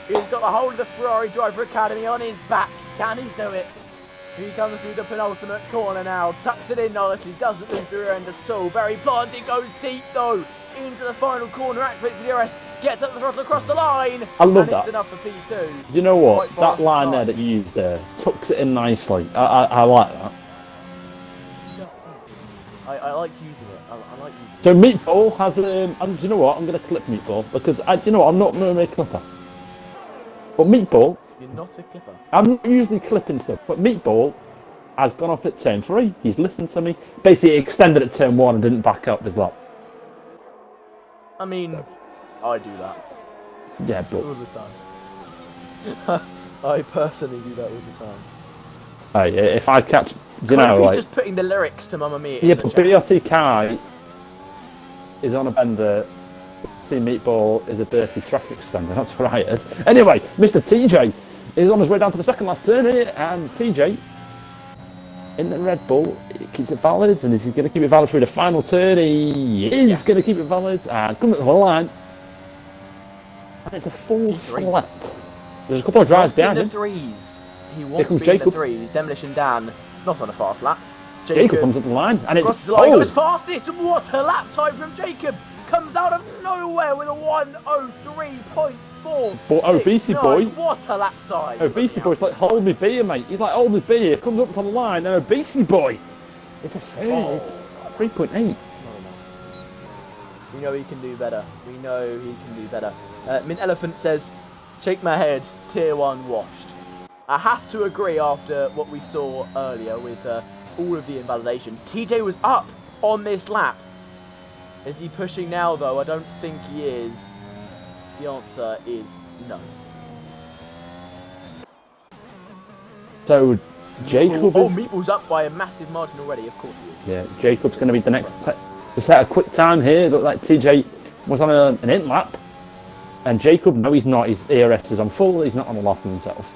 He's got the whole of the Ferrari Driver Academy on his back. Can he do it? He comes through the penultimate corner now. Tucks it in nicely. Doesn't lose the rear end at all. Very planted. Goes deep, though. Into the final corner. Activates the DRS. Gets up the throttle across the line.
I love
and
that.
It's enough for P2.
Do you know what? That line there that you used there tucks it in nicely. I like that.
I like using it. I like using it.
So Meatball has and do you know what? I'm going to clip Meatball because you know what? I'm not normally a clipper. But Meatball...
You're not a clipper.
I'm not usually clipping stuff, but Meatball has gone off at turn 3. He's listened to me. Basically extended at turn 1 and didn't back up his lap.
I mean, I do that.
Yeah, but...
All the time. I personally do that all the time.
Hey, if I catch, you
Kofi's
know, like,
just putting the lyrics to Mamma Mia
yeah,
in the
but
chat.
BRT Kai is on a bender. Team Meatball is a dirty track extender. That's what I heard. Anyway, Mr. TJ is on his way down to the second last turn here, and TJ in the Red Bull keeps it valid, and is he going to keep it valid through the final turn? He is going to keep it valid, and comes to the line, and it's a full flat. There's a couple of drives behind him.
Threes. He wants to be
Jacob.
in the threes. Demolition Dan, not on a fast lap.
Jacob comes up the line, and
crosses
it's
the line, goes fastest. What a lap time from Jacob! Comes out of nowhere with a 1:03.4.
But BC Boy,
what a lap time!
BC Boy's like, hold me beer, mate. He's like, hold me beer. Comes up to the line, and BC Boy, it's a fair. It's 3.8.
We know he can do better. We know he can do better. Mint Elephant says, shake my head, tier 1 washed. I have to agree after what we saw earlier with all of the invalidations. TJ was up on this lap. Is he pushing now, though? I don't think he is. The answer is no.
So, Jacob is...
Meatball's up by a massive margin already, of course he is.
Yeah, Jacob's going to be the next to set a quick time here. Looked like TJ was on an in lap. And Jacob, no, he's not. His ERS is on full. He's not on the lock himself.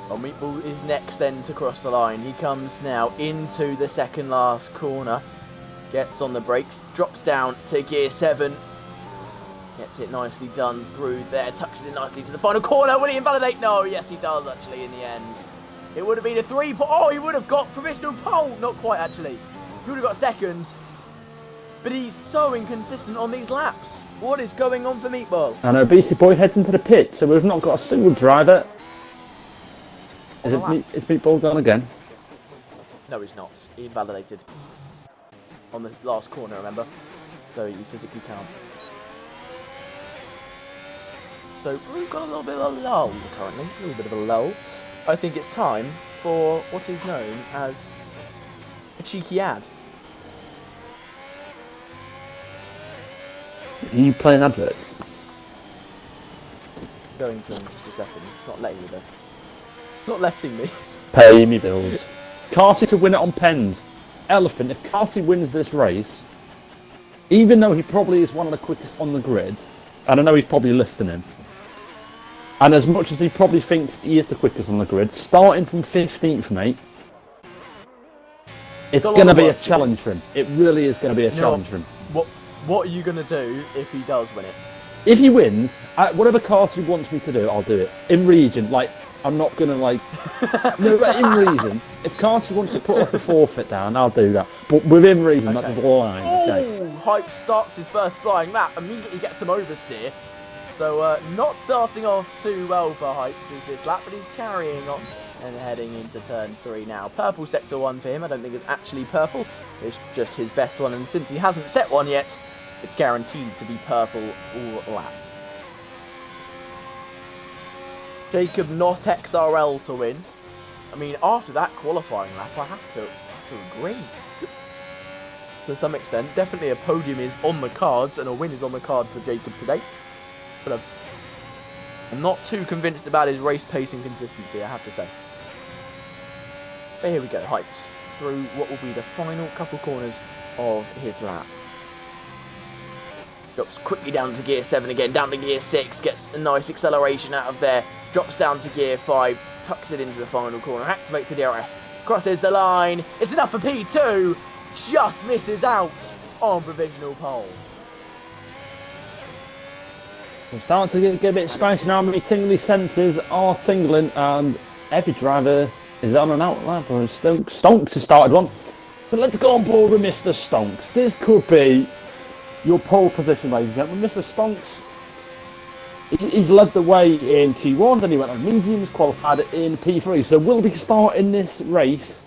Well, Meatball is next then to cross the line. He comes now into the second last corner. Gets on the brakes, drops down to gear 7. Gets it nicely done through there, tucks it in nicely to the final corner. Will he invalidate? No, yes he does actually in the end. It would have been a 3 point. Oh, he would have got provisional pole. Not quite actually. He would have got second. But he's so inconsistent on these laps. What is going on for Meatball?
And BC Boy heads into the pit, so we've not got a single driver. Is Meatball gone again?
No, he's not. He invalidated. On the last corner, remember? So you physically can't. So we've got a little bit of a lull currently. A little bit of a lull. I think it's time for what is known as a cheeky ad.
Are you playing adverts?
Going to in just a second. It's not letting me though. It's not letting me.
Pay me bills. Carty to win it on pens. Elephant, if Carty wins this race, even though he probably is one of the quickest on the grid, and I know he's probably listening, and as much as he probably thinks he is the quickest on the grid, starting from 15th, mate, it's going to be a challenge for him. It really is going to be a challenge for him.
What are you going to do if he does win it?
If he wins, whatever Carty wants me to do, I'll do it. In region, like, I'm not going to, like... no, but in reason, if Carty wants to put like a forfeit down, I'll do that. But within reason,
okay.
That's the line. Okay.
Oh, Hype starts his first flying lap, immediately gets some oversteer. So, not starting off too well for Hypes is this lap, but he's carrying on and heading into turn 3 now. Purple sector 1 for him. I don't think it's actually purple. It's just his best one, and since he hasn't set one yet, it's guaranteed to be purple all lap. Jacob not XRL to win. I mean, after that qualifying lap, I have to agree. To some extent, definitely a podium is on the cards, and a win is on the cards for Jacob today. But I'm not too convinced about his race pace and consistency, I have to say. But here we go, Hypes through what will be the final couple corners of his lap. Drops quickly down to gear 7 again, down to gear 6, gets a nice acceleration out of there, drops down to gear 5, tucks it into the final corner, activates the DRS, crosses the line, it's enough for P2, just misses out on provisional pole.
I'm starting to get a bit spicy now. My tingly senses are tingling, and every driver is on an out lap. Stonks has started one. So let's go on board with Mr. Stonks. This could be your pole position, ladies and gentlemen. Mr. Stonks, he's led the way in Q1, then he went on mediums, qualified in P3. So will he be starting this race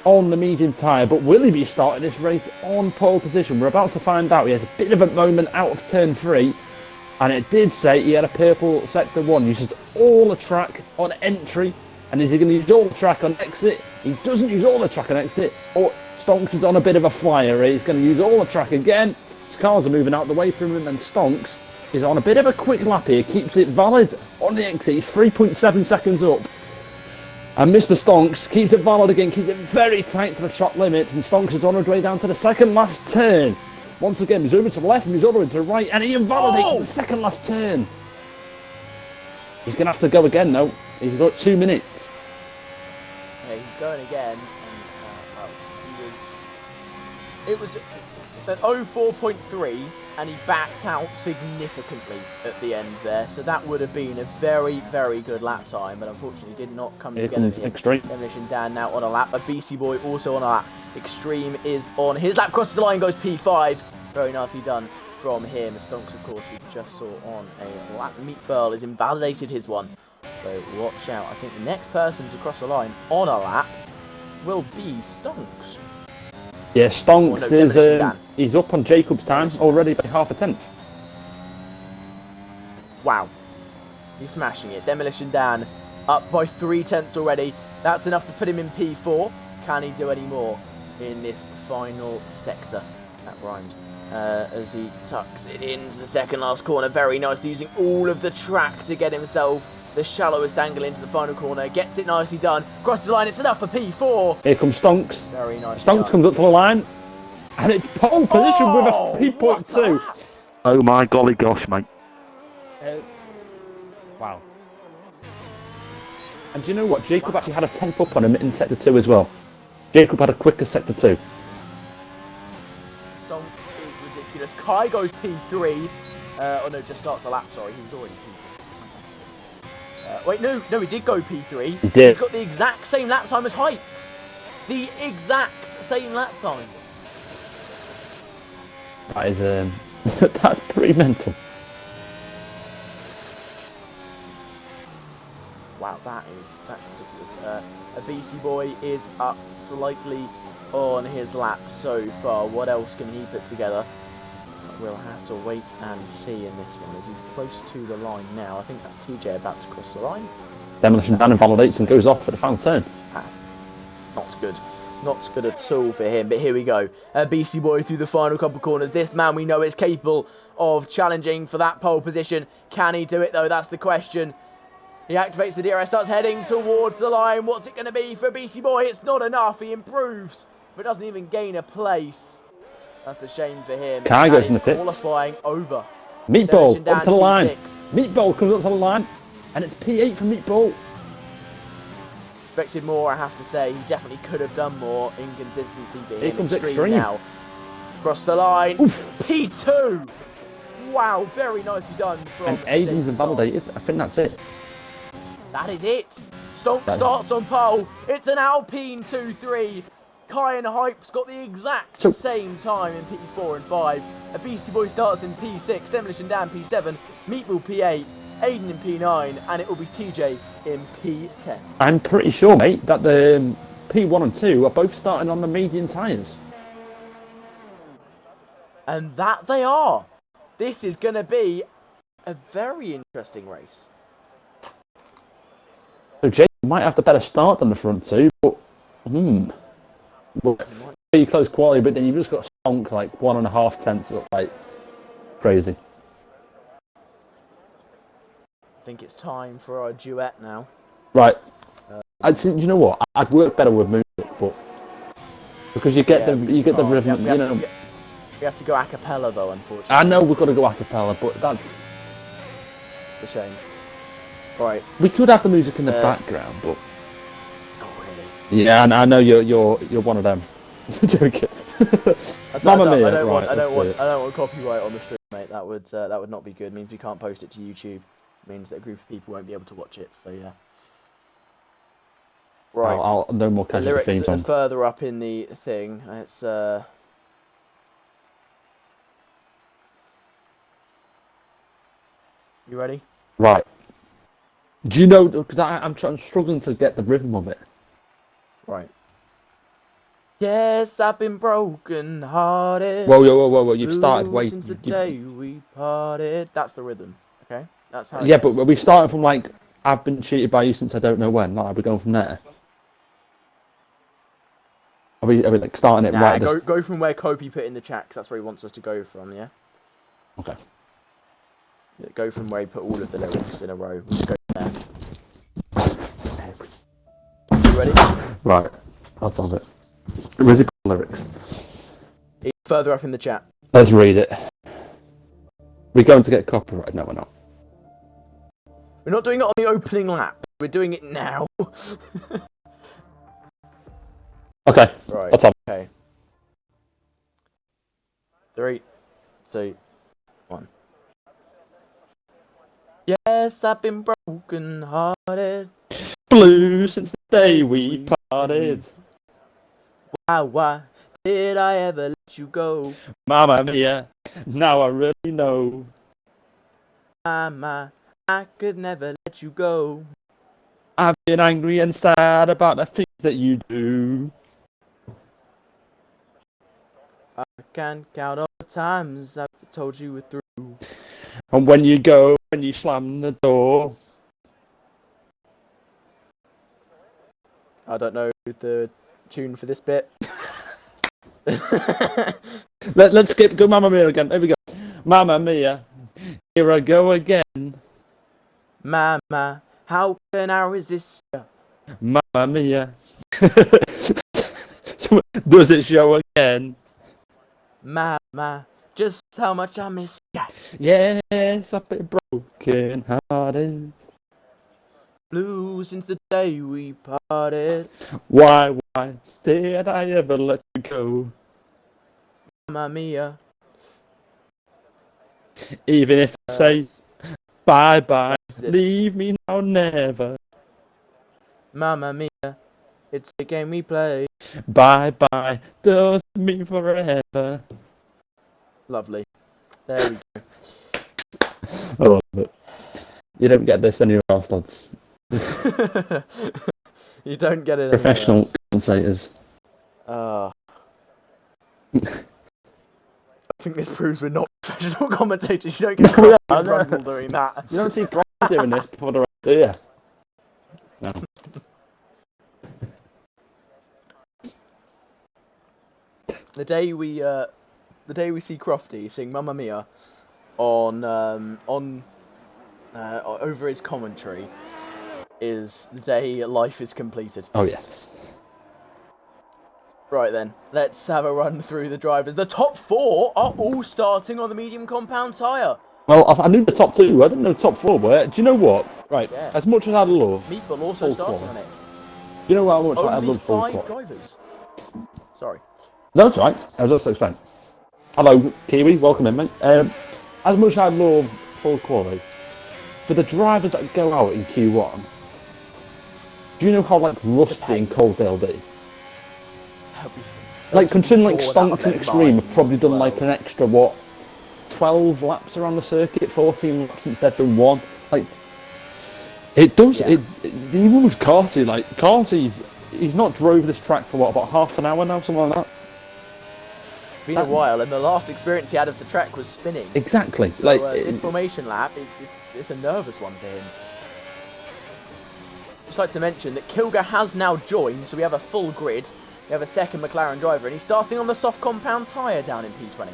on the medium tyre, but will he be starting this race on pole position? We're about to find out. He has a bit of a moment out of turn 3. And it did say he had a purple sector 1, uses all the track on entry. And is he going to use all the track on exit? He doesn't use all the track on exit. Or Stonks is on a bit of a flyer. He's going to use all the track again. His cars are moving out the way from him, and Stonks is on a bit of a quick lap here, keeps it valid on the exit. He's 3.7 seconds up. And Mr. Stonks keeps it valid again, keeps it very tight to the track limits, and Stonks is on his way down to the second last turn. Once again, he's over to the left and he's over to the right, and he invalidates the second last turn. He's going to have to go again, though. He's got 2 minutes.
Yeah, he's going again. And, it was an 04.3, and he backed out significantly at the end there. So that would have been a very, very good lap time, but unfortunately did not come together.
Extreme.
Demolition Dan now on a lap. A BC Boy also on a lap. Extreme is on his lap. Crosses the line, goes P5. Very nicely done from him. Stonks, of course, we just saw on a lap. Meatball has invalidated his one. So watch out. I think the next person to cross the line on a lap will be Stonks.
Yeah, Stonks is he's up on Jacob's time already by half a tenth.
Wow. He's smashing it. Demolition Dan up by 3/10 already. That's enough to put him in P4. Can he do any more in this final sector? That rhymed. As he tucks it into the second last corner. Very nicely, using all of the track to get himself the shallowest angle into the final corner. Gets it nicely done. Crosses the line. It's enough for P4.
Here comes Stonks.
Very nice.
Stonks comes up to the line. And it's pole position with a 3.2. Oh my golly gosh, mate. Wow. And do you know what? Jacob actually had a 10th up on him in sector 2 as well. Jacob had a quicker sector 2.
Stonks is ridiculous. Kai goes P3. Oh no, just starts a lap, sorry. He was already P3. Wait, no, he did go P3.
He did.
He's got the exact same lap time as Hikes. The exact same lap time.
That is, that's pretty mental.
Wow, that's ridiculous. A BC Boy is up slightly on his lap so far. What else can he put together? We'll have to wait and see in this one, as he's close to the line now. I think that's TJ about to cross the line.
Demolition Dan invalidates and goes off at the final turn.
Not good. Not good at all for him, but here we go. BC Boy through the final couple corners. This man we know is capable of challenging for that pole position. Can he do it though? That's the question. He activates the DRS, starts heading towards the line. What's it going to be for BC Boy? It's not enough. He improves, but doesn't even gain a place. That's a shame for him.
Kai goes in the pits.
Qualifying over.
Meatball up to the line.
P6.
Meatball comes up to the line, and it's P8 for Meatball.
Expected more, I have to say. He definitely could have done more. Inconsistency being
Here comes
extreme now. Cross the line.
Oof.
P2. Wow, very nicely done from.
And Aiden's invalidated. I think that's it.
That is it. Stonks starts on pole. It's an Alpine 2-3. Kai and Hype's got the exact same time in P4 and 5. A BC Boy starts in P6, Demolition Dan P7, Meatball P8, Aiden in P9, and it will be TJ in P10.
I'm pretty sure, mate, that the P1 and 2 are both starting on the medium tyres.
And that they are. This is going to be a very interesting race.
So Jake might have the better start than the front two, but pretty close quality, but then you've just got Stonks like 1.5 tenths up, like crazy.
I think it's time for our duet now.
Right. Do you know what? I'd work better with music, but because you get the rhythm, you know.
We have to go a cappella though, unfortunately.
I know we've got to go a cappella, but that's
it's a shame. Right.
We could have the music in the background, but.
Oh really?
Yeah, and I know you're one of them. Joking.
I don't want copyright on the stream, mate. That would not be good. It means we can't post it to YouTube. It means that a group of people won't be able to watch it. So yeah. Right.
I'll no more casual themes on.
The lyrics are further up in the thing. It's You ready?
Right. Do you know? Because I'm struggling to get the rhythm of it.
Right. Yes, I've been broken hearted.
Whoa! You've started way.
Since the day we parted. That's the rhythm. Okay, that's how.
Yeah, but are we starting from like I've been cheated by you since I don't know when? Like, are we going from there? Are we like starting it right?
Go from where Kobe put in the chat, because that's where he wants us to go from. Yeah.
Okay.
Go from where he put all of the lyrics in a row. We'll just go there. You ready?
Right, I'll have it. Where's the lyrics?
It's further up in the chat.
Let's read it. We're going to get copyright. No, we're not.
We're not doing it on the opening lap. We're doing it now.
Okay.
Right.
Let's have it.
Okay. 3, 2, 1. Yes, I've been broken hearted.
Blue since the day we parted.
Why did I ever let you go?
Mamma mia, now I really know.
Mama, I could never let you go.
I've been angry and sad about the things that you do.
I can't count all the times I've told you we're through.
And when you go, when you slam the door.
I don't know the tune for this bit.
Let's skip. Go Mamma Mia again. There we go. Mamma Mia, here I go again.
Mama, how can I resist you?
Mamma Mia. Does it show again?
Mama, just how much I miss you.
Yes, I've been broken hearted.
Blue since the day we parted.
Why did I ever let you go?
Mamma mia.
Even if I say bye bye,
That's it.
leave me now, never.
Mamma mia, it's a game we play.
Bye bye, doesn't mean forever.
Lovely. There we go.
I love it. You don't get this anywhere else, lads.
You don't get it.
Professional commentators.
I think this proves we're not professional commentators. You don't get
No,
Crofty and
no.
Brundle doing that.
You don't see Crofty doing this before the rest, do you? No.
The day we see Crofty sing "Mamma Mia" on over his commentary is the day life is completed.
Oh yes.
Right then, let's have a run through the drivers. The top 4 are all starting on the medium compound tyre.
Well, I knew the top 2. I didn't know the top 4 were. Do you know what? Right.
Yeah.
As much as I love
Meatball also
full
starting
quad.
on it.
Do you know how much I
Only
love full
5
quad?
drivers. Sorry.
No, that's right. I was also explaining. Hello, Kiwi. Welcome in, mate. As much as I love full quality, for the drivers that go out in Q1, do you know how rusty and cold they'll be? Considering Stonks and Extreme have probably done an extra 12 laps around the circuit, 14 laps since they've done one. It does.
Yeah.
Even with Carsey, Carsey's he's not drove this track for about half an hour now, something like that.
It's been a while, and the last experience he had of the track was spinning.
Exactly.
So, this formation lap, it's a nervous one for him. Just like to mention that Kilger has now joined, so we have a full grid. We have a second McLaren driver, and he's starting on the soft compound tyre down in P20.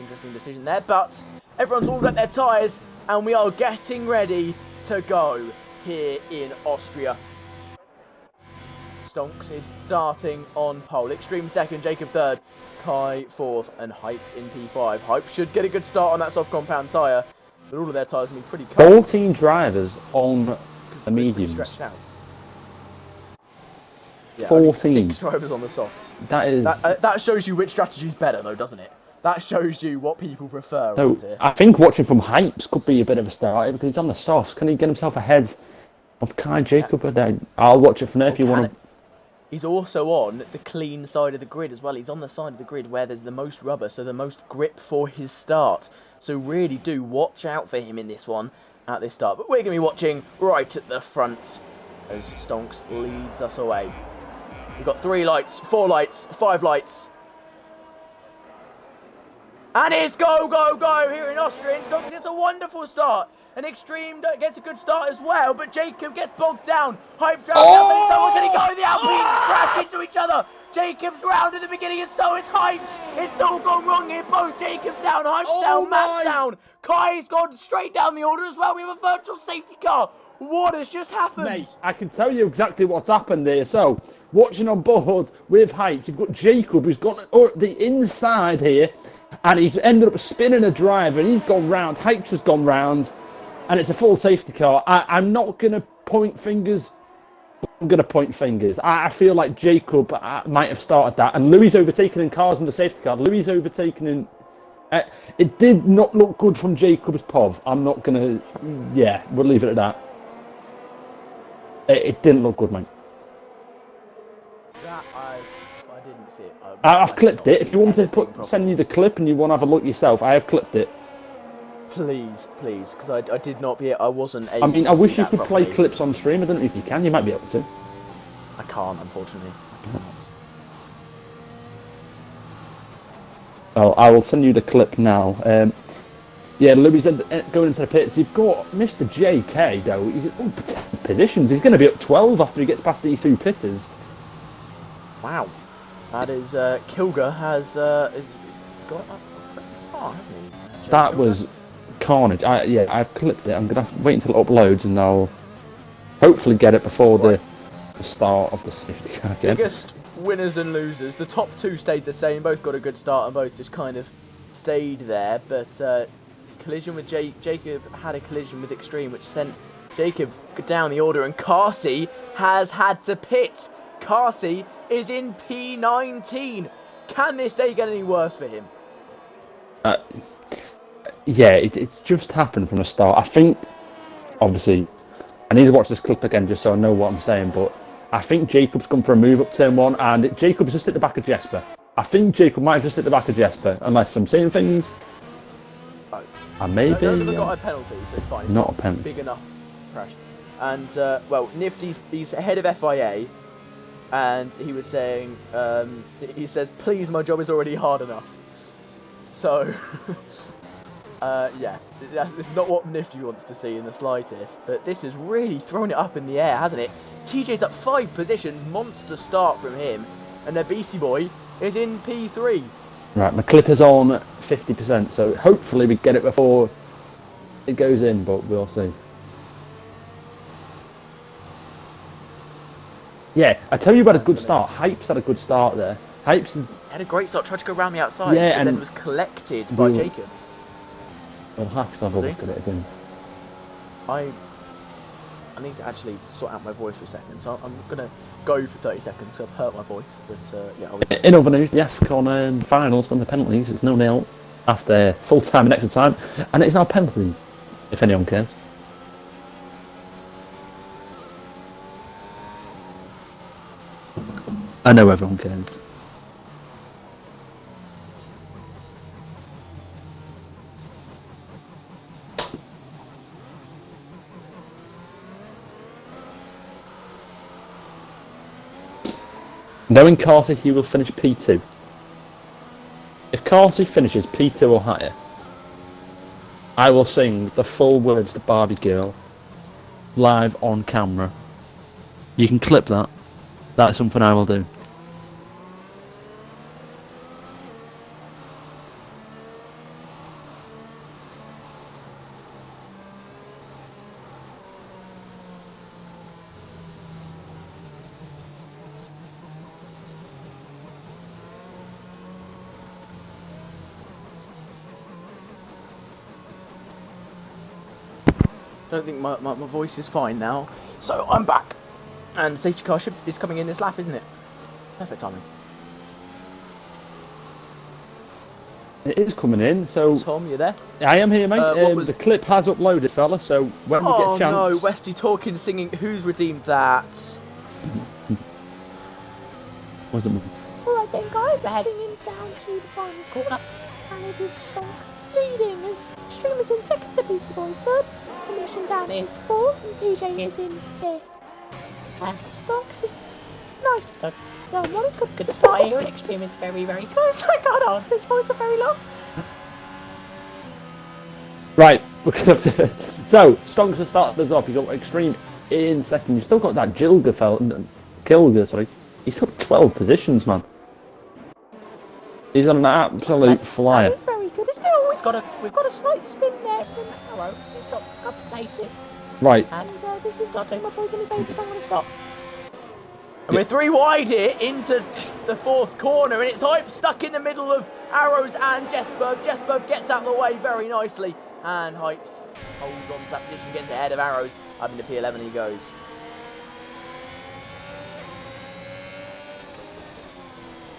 Interesting decision there, but everyone's all got their tyres, and we are getting ready to go here in Austria. Stonks is starting on pole. Extreme second, Jacob third, Kai fourth, and Hype's in P5. Hype should get a good start on that soft compound tyre, but all of their tyres will be pretty cold.
14 drivers on the mediums.
Stretched out. Yeah,
14.
6 drivers on the softs.
That is.
That shows you which strategy is better, though, doesn't it? That shows you what people prefer.
So I think watching from Hypes could be a bit of a starter because he's on the softs. Can he get himself ahead of Kai Jacob? Yeah. I'll watch it from there if you want to.
He's also on the clean side of the grid as well. He's on the side of the grid where there's the most rubber, so the most grip for his start. So really do watch out for him in this one at this start. But we're going to be watching right at the front as Stonks leads us away. We've got 3 lights, 4 lights, 5 lights. And it's go, go, go here in Austria. Stocks gets a wonderful start. And Extreme gets a good start as well, but Jacob gets bogged down. Hype's round the outside, someone can he go? The Alpines crash into each other. Jacob's round at the beginning and so is Hype's. It's all gone wrong here. Both Jacob's down, Hype's down, Matt down. Kai's gone straight down the order as well. We have a virtual safety car. What has just happened?
Mate, I can tell you exactly what's happened there. So, watching on board with Hype, you've got Jacob who's gone the inside here, and he's ended up spinning a driver, and he's gone round. Hype's has gone round, and it's a full safety car. I'm not going to point fingers. I'm going to point fingers. I feel like Jacob might have started that, and Louis overtaken in cars in the safety car. Louis overtaken in. It did not look good from Jacob's POV. I'm not going to. Yeah, we'll leave it at that. It didn't look good, mate.
That I didn't see it.
I've clipped it. If you want me to send you the clip and you want to have a look yourself, I have clipped it.
Please, because I did not be. I wasn't able.
I mean,
to
I wish
see
you could
properly.
play clips on stream. I don't know if you can. You might be able to.
I can't, unfortunately.
Well, I will send you the clip now. Yeah, Louis going into the pits. You've got Mr. JK though. He's up 10 positions. He's going to be up 12 after he gets past these two pitters.
Wow, that is Kilger has got up pretty far, hasn't he?
That was carnage. Yeah, I've clipped it. I'm going to have to wait until it uploads, and I'll hopefully get it before the start of the safety car again.
Biggest winners and losers. The top two stayed the same. Both got a good start, and both just kind of stayed there. But collision with Jacob had a collision with Extreme, which sent Jacob down the order, and Carsey has had to pit. Carsey is in P19. Can this day get any worse for him?
Yeah, it's just happened from the start. I think, obviously, I need to watch this clip again just so I know what I'm saying, but I think Jacob's come for a move up turn one, and Jacob's just hit the back of Jesper. I think Jacob might have just hit the back of Jesper, unless I'm saying things. And maybe
No, got a penalty, so it's fine. It's
not a penalty.
Big enough crash. And well, Nifty's he's head of FIA, and he was saying he says, "Please, my job is already hard enough." So yeah, this is not what Nifty wants to see in the slightest. But this has really thrown it up in the air, hasn't it? TJ's up 5 positions, monster start from him, and their BC boy is in P3.
Right, my clip is on 50%, so hopefully we get it before it goes in, but we'll see. Yeah, I tell you about a good start. Hype's had a good start there. Hype's
had a great start, tried to go around the outside,
yeah,
but
and
then was collected by Jacob.
We'll have to have a look at it again.
I need to actually sort out my voice for a second, so I'm going to go for 30 seconds, so I've hurt my voice, but yeah.
In other news, the AFCON finals won the penalties. It's 0-0 after full time and extra time, and it's now penalties, if anyone cares. I know everyone cares. Knowing Carsey, he will finish P2. If Carsey finishes P2 or higher, I will sing the full words to Barbie Girl live on camera. You can clip that. That's something I will do.
I don't think my voice is fine now, so I'm back. And safety car is coming in this lap, isn't it? Perfect timing.
It is coming in, so...
Tom, you there?
I am here, mate. The clip has uploaded, fella, so when we get a chance...
Oh no, Westy talking, singing, who's redeemed that?
What's it?
Alright then guys, we're heading in down to the final corner, and it is Stonks leading as Extreme is in second, the BC Boys third, Combination down is fourth, and TJ is in fifth. Stonks is nice to talk to someone. It's got a good start here, and Extreme is very, very close. I can't hold this voice for very long.
Right, so Stonks has started us off. You got Extreme in second. You still got that Kilger, sorry. He's up 12 positions, man. He's on an absolute flyer.
That is very good. It's still, we've got a slight spin there from Arrows. He's dropped a couple of places.
Right.
And this is not doing my boys in his favour, so I'm going to stop.
And we're 3 wide here into the 4th corner, and it's Hype stuck in the middle of Arrows and Jesper. Jesper gets out of the way very nicely, and Hype holds on to that position, gets ahead of Arrows. Up into P11 he goes.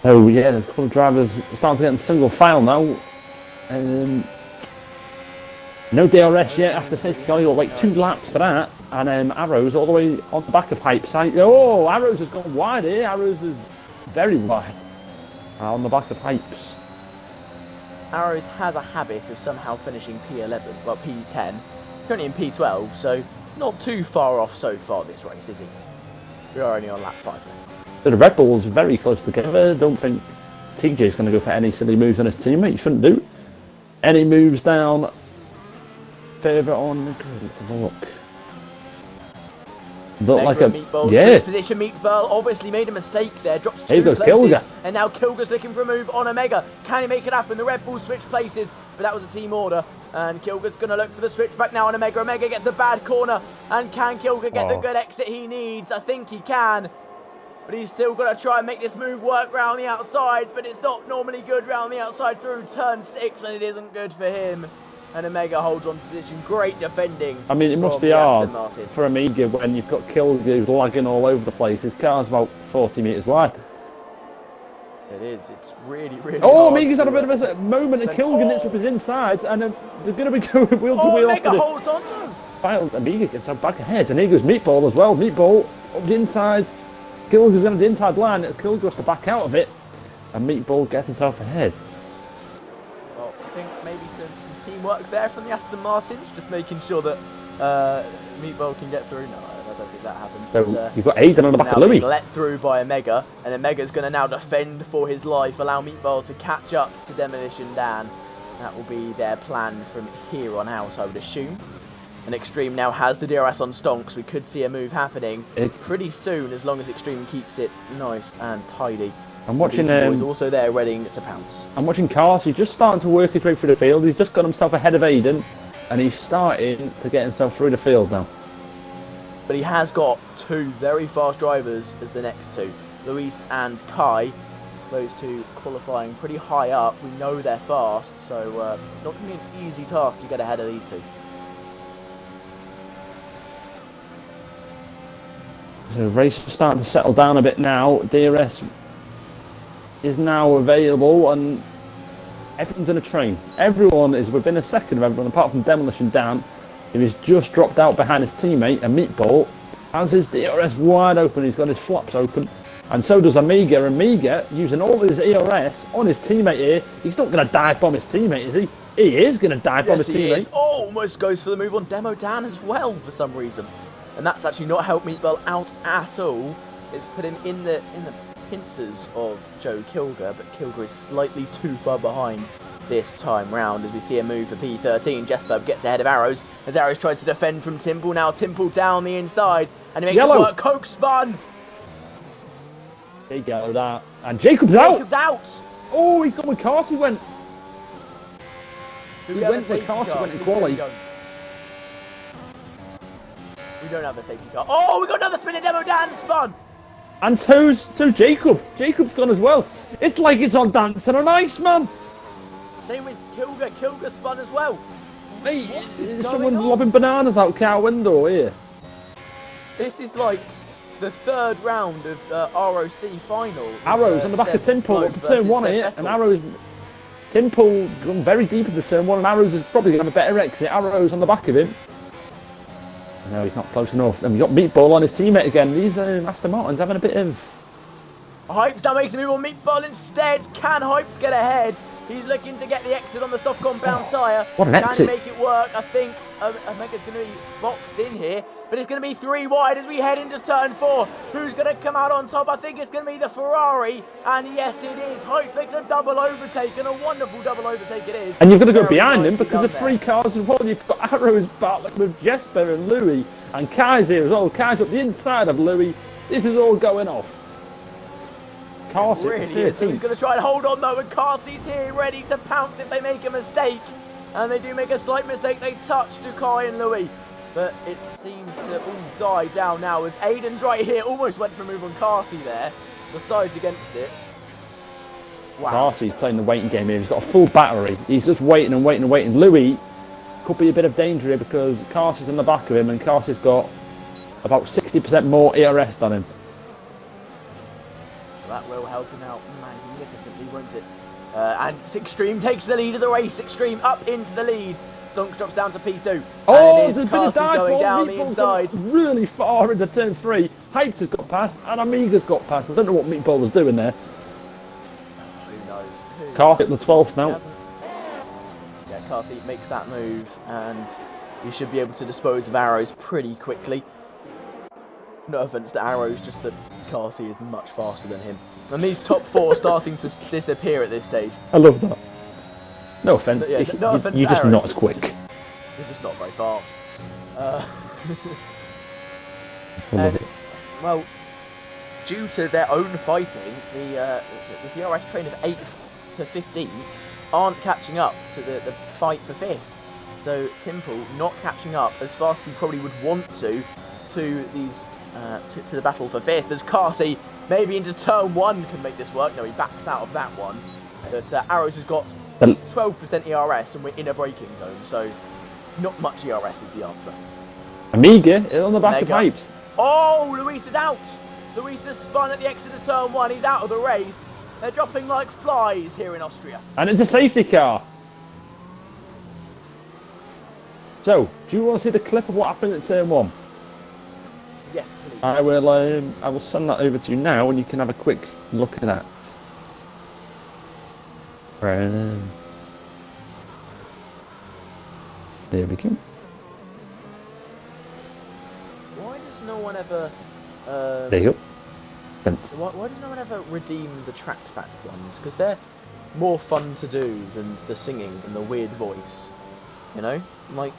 Oh yeah, there's a couple of drivers starting to get in single file now. No DRS yet after safety car. You'll wait 2 laps for that. And Arrows all the way on the back of Hype's side. Oh, Arrows has gone wide here. Arrows is very wide on the back of Hype's.
Arrows has a habit of somehow finishing P11, well P10. He's currently in P12, so not too far off so far this race, is he? We are only on lap 5 now.
So the Red Bull's very close together. Don't think TJ's going to go for any silly moves on his teammate. He shouldn't do any moves down further on the grid. Let's have a look. Look like a
Meatball.
yeah.
Position Meatball obviously made a mistake there. Drops 2
Here goes
places,
Kilger.
and now Kilger's looking for a move on Omega. Can he make it happen? The Red Bull switch places, but that was a team order. And Kilger's going to look for the switch back now on Omega. Omega gets a bad corner, and can Kilger get the good exit he needs? I think he can. But he's still got to try and make this move work round the outside, but it's not normally good round the outside through turn 6, and it isn't good for him. And Omega holds on to position. Great defending.
I mean, it must be hard for Amiga when you've got Kilger who's lagging all over the place. His car's about 40 metres wide.
It is. It's really, really
Oh,
hard.
Amiga's had a bit of a moment and Kilger nits with his insides, and they're going to be going wheel to wheel.
Omega holds on.
Amiga gets back ahead, and here goes Meatball as well. Meatball up the inside. Kilger's on the inside line. Kilger has to back out of it, and Meatball gets himself ahead.
Well, I think maybe some teamwork there from the Aston Martins, just making sure that Meatball can get through. No, I don't think that happened.
So you've got Aiden on the back of Louis.
Let through by Omega, and Omega's going to now defend for his life, allow Meatball to catch up to Demolition Dan. That will be their plan from here on out, I would assume. And Extreme now has the DRS on Stonks. We could see a move happening pretty soon, as long as Extreme keeps it nice and tidy.
I'm watching.
He's also there, ready to pounce.
I'm watching Carsey just starting to work his way through the field. He's just got himself ahead of Aiden, and he's starting to get himself through the field now.
But he has got 2 very fast drivers as the next 2, Luis and Kai. Those 2 qualifying pretty high up. We know they're fast, so it's not going to be an easy task to get ahead of these 2.
So the race is starting to settle down a bit now. DRS is now available, and everyone's in a train. Everyone is within a second of everyone, apart from Demolition Dan, who has just dropped out behind his teammate, and Meatball has his DRS wide open. He's got his flaps open, and so does Amiga. Amiga, using all his DRS on his teammate here. He's not going to dive bomb his teammate, is he? He is going to dive bomb his teammate.
Is. Oh, almost goes for the move on Demo Dan as well for some reason. And that's actually not helped Meatball out at all. It's put him in the pincers of Joe Kilger, but Kilger is slightly too far behind this time round as we see a move for P13. Jesper gets ahead of Arrows as Arrows tries to defend from Timple. Now Timple down the inside, and he makes it work. Coke spun.
There you go, that. And Jacob's out.
Jacob's out.
Oh, he's gone with Carsey went.
He
went for Carsey, went in quali.
We don't have a safety car. Oh, we got another spin, and Demo Dan spun.
And so's Jacob. Jacob's gone as well. It's like it's on Dancing on Ice, man.
Same with Kilger. Kilger spun as well.
Hey, is someone lobbing bananas out car window here?
This is like the 3rd round of ROC final.
Arrows on the back of Timple up to turn 1 here, and Arrows. Timple gone very deep into turn 1, and Arrows is probably going to have a better exit. Arrows on the back of him. No, he's not close enough. And we've got Meatball on his teammate again. These Aston Martins having a bit of...
Hype's now making the move on Meatball instead. Can Hype's get ahead? He's looking to get the exit on the soft compound tyre.
What an exit.
Can he make it work? I think Omega's going to be boxed in here. but it's going to be 3 wide as we head into turn 4. Who's going to come out on top? I think it's going to be the Ferrari, and yes, it is. Hopefully, a double overtake, and a wonderful double overtake it is.
And you've got to go behind him because of 3 cars as well. You've got Arrows battling with Jesper and Louis, and Kai's here as well. Kai's up the inside of Louis. This is all going off. Carsey
really is. So he's going to try and hold on though, and Carsey's here ready to pounce if they make a mistake. And they do make a slight mistake. They touch Dukai and Louis. But it seems to all die down now as Aiden's right here. Almost went for a move on Carsey there. The side's against it. Wow.
Carsey's playing the waiting game here. He's got a full battery. He's just waiting and waiting and waiting. Louis could be a bit of danger here because Carsey's on the back of him, and Carsey's got about 60% more ERS than him.
That will help him out magnificently, won't it? And Extreme takes the lead of the race. Extreme up into the lead. Stonks drops down to P2.
Oh,
and it is Carsey going down the inside.
Really far into turn 3. Hypes has got past and Amiga's got past. I don't know what Meatball was doing there.
Who knows?
Carsey at the 12th now.
Yeah, Carsey makes that move, and he should be able to dispose of Arrows pretty quickly. No offence to Arrows, just that Carsey is much faster than him. And these top 4 starting to disappear at this stage.
I love that. No offence,
yeah, no offence
you're just
Arrows,
not as quick.
You're just not very fast.
I love it.
Well, due to their own fighting, the DRS train of 8th to 15th aren't catching up to the fight for 5th. So Timple not catching up as fast as he probably would want to these to the battle for 5th, as Carsey maybe into turn 1 can make this work. No, he backs out of that one. But Arrows has got 12% ERS and we're in a braking zone, so not much ERS is the answer.
Amiga is on the back of Hypes.
Oh, Luis is out! Luis has spun at the exit of turn 1, he's out of the race. They're dropping like flies here in Austria.
And it's a safety car. So, do you want to see the clip of what happened at turn 1?
Yes, please.
I will send that over to you now, and you can have a quick look at that. There we go.
Why does no one ever...
there you go.
Why does no one ever redeem the track fact ones? Because they're more fun to do than the singing and the weird voice. You know? Like...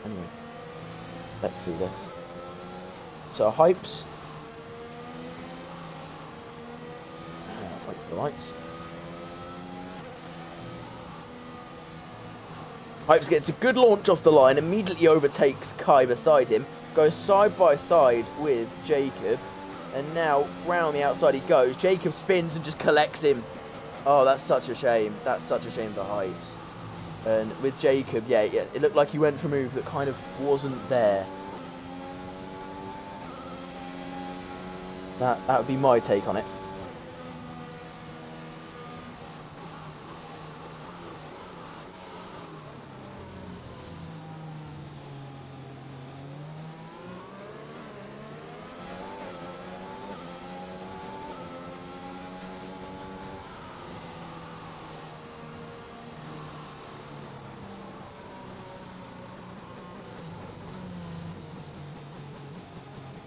Anyway. Let's see this. So, Hypes. Wait for the lights. Hypes gets a good launch off the line, immediately overtakes Kai beside him, goes side by side with Jacob, and now round the outside he goes. Jacob spins and just collects him. Oh, that's such a shame. That's such a shame for Hypes. And with Jacob, yeah, it looked like he went for a move that kind of wasn't there. That would be my take on it.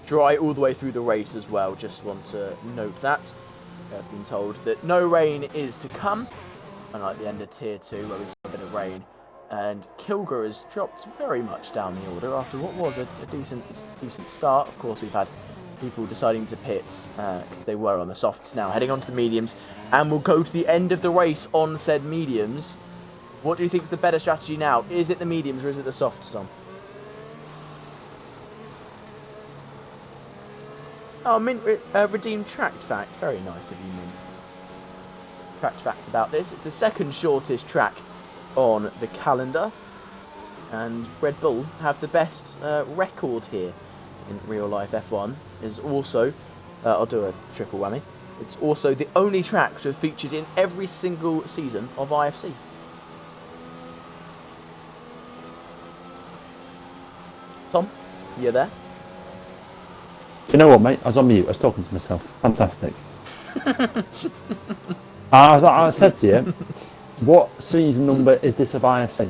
Dry all the way through the race as well, just want to note that. I've been told that no rain is to come, unlike the end of Tier 2 where we saw a bit of rain. And Kilger has dropped very much down the order after what was a decent start. Of course, we've had people deciding to pit because they were on the softs, now heading on to the mediums, and we'll go to the end of the race on said mediums. What do you think is the better strategy now? Is it the mediums or is it the softs, Tom? Oh, Mint redeemed tracked fact. Very nice of you, Mint. Tracked fact about this. It's the second shortest track on the calendar. And Red Bull have the best record here in real life F1. Is also, I'll do a triple whammy. It's also the only track to have featured in every single season of IFC. Tom, you there?
Do you know what, mate? I was on mute. I was talking to myself. Fantastic. I said to you, what season number is this of IFC?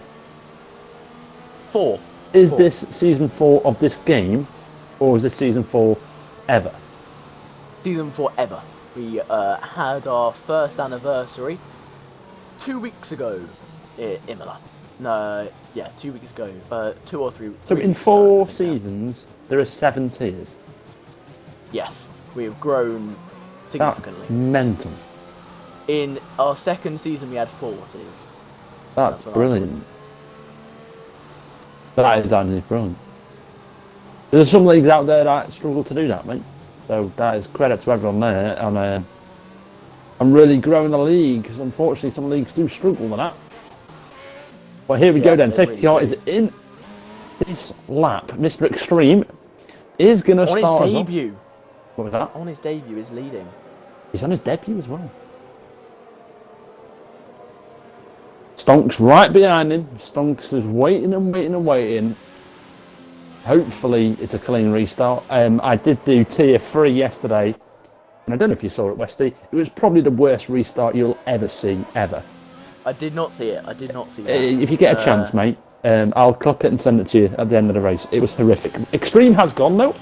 4.
Is this season 4 of this game, or is this season 4 ever?
Season 4 ever. We had our first anniversary 2 weeks ago in Imola. No, yeah, 2 weeks ago. 2 or 3.
So in 4 seasons, there are 7 tiers.
Yes, we have grown significantly.
That's mental.
In our second season, we had 4 tiers.
That's brilliant. That is actually brilliant. There's some leagues out there that struggle to do that, mate. So that is credit to everyone there. And I'm really growing the league because unfortunately some leagues do struggle with that. Well, here we go then. Safety car is in this lap. Mr. Extreme is going to start
on his debut.
What was that?
On his debut, is leading.
He's on his debut as well. Stonks right behind him. Stonks is waiting and waiting and waiting. Hopefully it's a clean restart. I did do tier 3 yesterday, and I don't know if you saw it, Westy. It was probably the worst restart you'll ever see, ever.
I did not see it. I did not see that.
If you get a chance, mate, I'll clip it and send it to you at the end of the race. It was horrific. Extreme has gone though.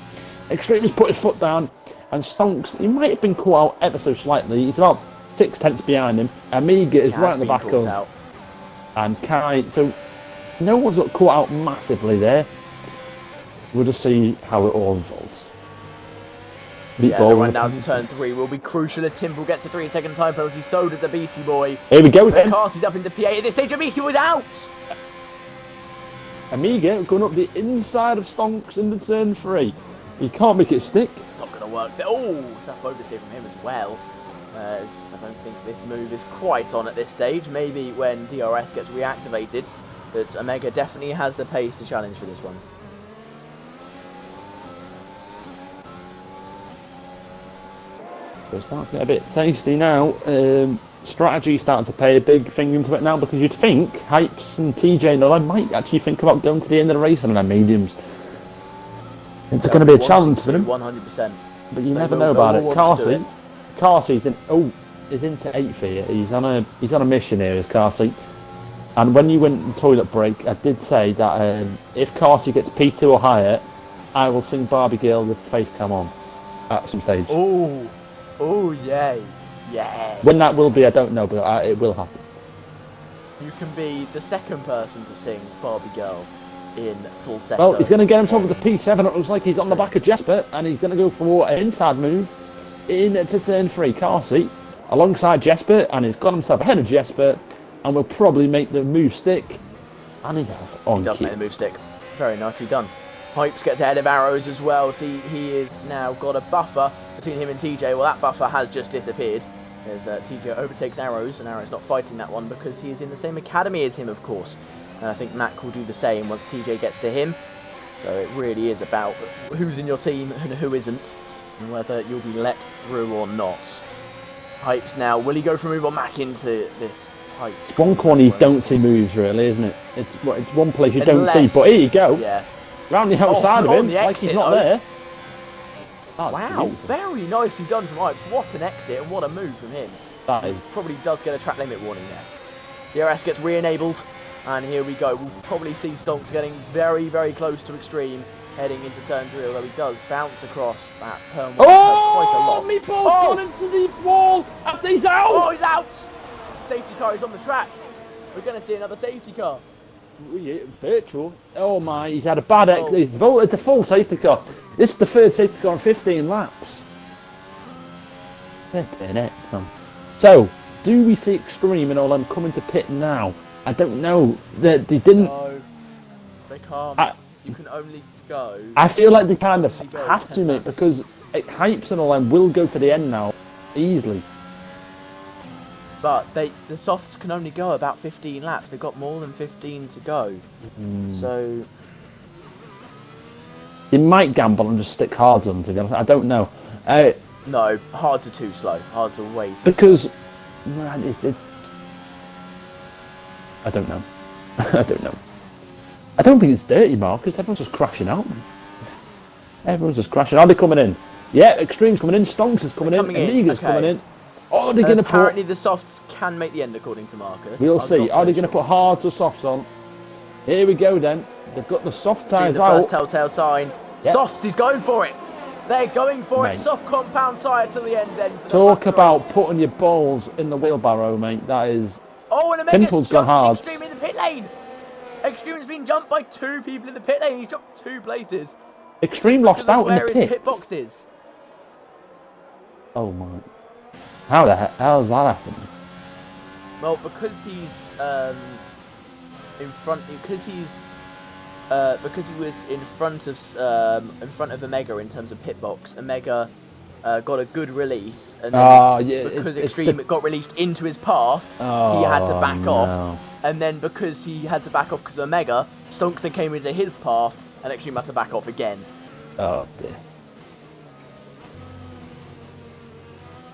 Extreme has put his foot down, and Stonks, he might have been caught out ever so slightly. He's about 6/10 behind him. Amiga is right at the back of. And Kai, so no one's got caught out massively there. We'll just see how it all unfolds.
The run down to turn 3 will be crucial if Timble gets a 3-second time penalty. So does a BC boy.
Here we go then.
Carsey's up into P8 at this stage. A BC boy's out.
Amiga going up the inside of Stonks into turn 3. He can't make it stick.
It's not going to work. Oh, tough oversteer from him as well. I don't think this move is quite on at this stage. Maybe when DRS gets reactivated, but Omega definitely has the pace to challenge for this one.
We're starting to get a bit tasty now. Strategy starting to play a big thing into it now, because you'd think Hypes and TJ and all, I might actually think about going to the end of the race on their mediums. It's going to be a challenge for them.
100%.
But you never know about it. Carsey's is into 8th here. He's on a mission here, is Carsey. And when you went to the toilet break, I did say that if Carsey gets P2 or higher, I will sing Barbie Girl with face cam on at some stage.
Oh, yay. Yes.
When that will be, I don't know, but it will happen.
You can be the second person to sing Barbie Girl in full set.
Well, he's going to get himself with the P7. It looks like he's on the back of Jesper, and he's going to go for an inside move into turn 3. Carsey alongside Jesper, and he's got himself ahead of Jesper, and will probably make the move stick. And he has on.
He does make the move stick. Very nicely done. Hypes gets ahead of Arrows as well. See, he is now got a buffer between him and TJ. Well, that buffer has just disappeared as TJ overtakes Arrows, and Arrows not fighting that one because he is in the same academy as him, of course. And I think Mac will do the same once TJ gets to him. So it really is about who's in your team and who isn't, and whether you'll be let through or not. Hypes now, will he go for a move on Mac into this tight?
It's one corner you don't see moves, really, isn't it? It's one place you don't see, but here you go.
Yeah.
Round the outside of him, like he's not there.
Wow, beautiful. Very nicely done from Hypes. What an exit and what a move from him.
That is.
Probably does get a track limit warning there. DRS gets re-enabled, and here we go. We'll probably see Stonks getting very, very close to Extreme, heading into turn 3, although he does bounce across that turn 1 quite a lot.
Meatball's gone into the wall after he's out!
Oh, he's out! Safety car is on the track. We're going to see another safety car.
Virtual. Oh my, he's had a bad exit. He's voted to full safety car. This is the 3rd safety car in 15 laps. So, do we see Extreme and all them coming to pit now? I don't know. They didn't.
No, they can't. You can only go.
I feel like they kind of have to, mate, because Hypes and all them will go to the end now, easily.
But the softs can only go about 15 laps. They've got more than 15 to go. So
they might gamble and just stick hards on, to be honest. I don't know.
No, hards are too slow. Hards are way too
because
slow.
I don't know. I don't know. I don't think it's dirty, Marcus. Everyone's just crashing out. Everyone's just crashing. Are they coming in? Yeah, Extreme's coming in. Stonks is coming in. Amiga's coming in. Are they going to put...
Apparently the softs can make the end, according to Marcus.
We'll see. Are they going to put hards or softs on? Here we go then. They've got the soft
Doing
tyres
the first
out.
telltale sign.
Yep.
Softs, he's going for it. They're going for
Mate.
it. Soft compound tyre till the end then. For the
Talk
factory.
about putting your balls in the wheelbarrow, mate. That is...
Oh, and Omega's
Temple's gone
jumped
hard.
Extreme in the pit lane. Extreme's been jumped by 2 people in the pit lane. He's dropped 2 places.
Extreme lost out in the
Where his
pit.
pit box is.
Oh, my... How the hell has that happened?
Well, because he's in front. Because he's because he was in front of Omega in terms of pit box. Omega got a good release, and then because Extreme got released into his path, he had to back off. And then because he had to back off because of Omega, Stonkson came into his path, and Extreme had to back off again.
Oh dear.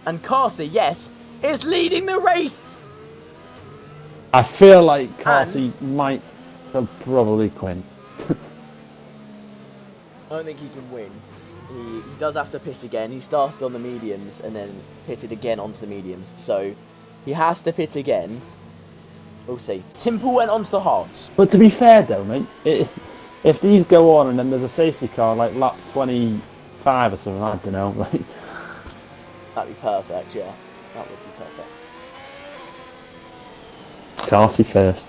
And Carsey, yes, is leading the race.
I feel like Carsey might have probably quit.
I don't think he can win. He does have to pit again. He started on the mediums and then pitted again onto the mediums. So he has to pit again. We'll see. Timple went onto the hards.
But to be fair though, mate, if these go on and then there's a safety car like lap 25 or something, I don't know, like...
That'd be perfect, yeah. That would be perfect.
Carsey first.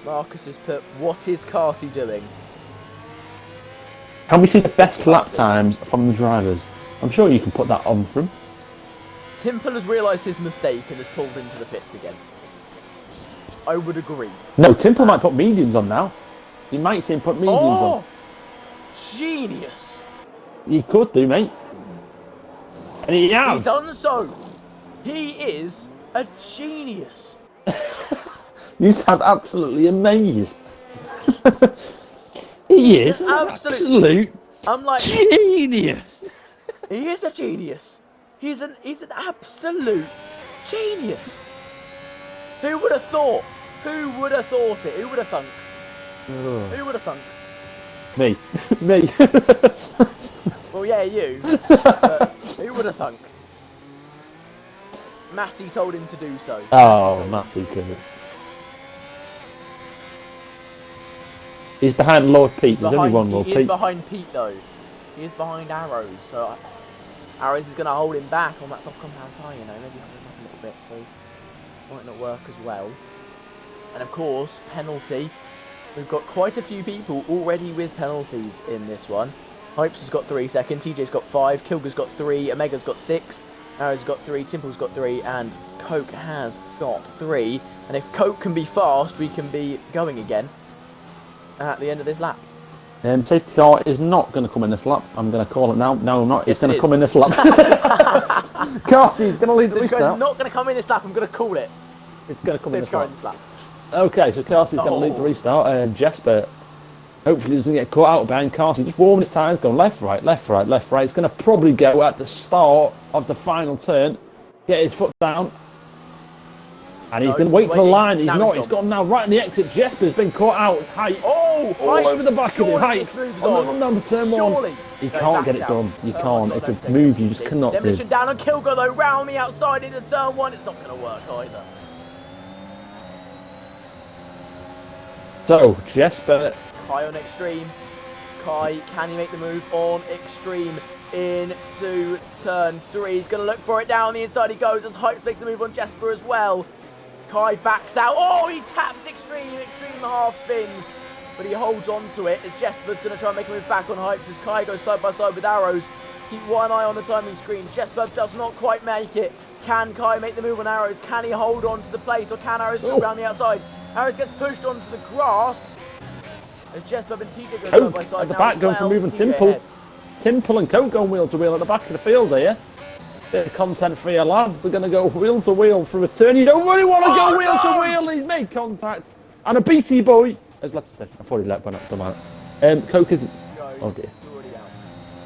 Marcus has put, what is Carsey doing?
Can we see the best lap times from the drivers? I'm sure you can put that on for him.
Timple has realised his mistake and has pulled into the pits again. I would agree.
No, Timple might put mediums on now. You might see him put mediums on.
Genius!
He could do, mate. And he has.
He's done so. He is a genius.
You sound absolutely amazed. He is an absolute
I'm like
genius.
He is a genius. He's an absolute genius. Who would have thought? Who would have thought it? Who would have thunk? Who would have thunk?
Me. Me.
Well, yeah, you. But who would have thunk? Matty told him to do so.
Oh, Matty could. He's behind Lord Pete. There's only one Lord Pete.
He is behind Pete, though. He is behind Arrows, so Arrows is going to hold him back on that soft compound tyre, you know. Maybe hold him back a little bit, so it might not work as well. And of course, penalty. We've got quite a few people already with penalties in this one. Hypes has got 3 seconds, TJ's got 5, Kilger's got 3, Omega's got 6, Arrow's got 3, Timple's got 3, and Coke has got 3. And if Coke can be fast, we can be going again at the end of this lap.
Safety car is not going to come in this lap. I'm going to call it now. No, I'm not.
Yes,
it's going to come in this lap. Carsey's going to lead the restart.
It's not going to come in this lap. I'm going to call it.
It's going to come in this lap.
lap.
Okay, so Carsey's going to lead the restart. Jesper hopefully doesn't get caught out behind Carsey. Just warming his tyres, going left, right, left, right, left, right. It's going to probably go at the start of the final turn. Get his foot down. And he's going to wait for the line. He's not. He's gone now right in the exit. Jesper's been caught out. Height.
Oh,
all over the back of him. Height. On number turn one. You can't get it done. You can't. It's a move you just cannot do.
Demolition down on Kilger though. Round the outside into turn 1. It's not going to work either.
So, Jesper.
Kai on Extreme. Kai, can he make the move on Extreme into turn 3? He's going to look for it down the inside. He goes as Hype makes the move on Jesper as well. Kai backs out. Oh, he taps Extreme. Extreme half spins. But he holds on to it as Jesper's going to try and make a move back on Hypes as Kai goes side by side with Arrows. Keep one eye on the timing screen. Jesper does not quite make it. Can Kai make the move on Arrows? Can he hold on to the place or can Arrows go around the outside? Arrows gets pushed onto the grass as Jesper and TJ go side by side.
At the back going for moving Timple. Timple and Coke going wheel to wheel at the back of the field here. Bit of content for your lads. They're going to go wheel to wheel through a turn. You don't really want to go wheel to wheel. He's made contact. And a BT boy has left the session. I thought he'd let one up. Don't mind. Coke is... Oh dear.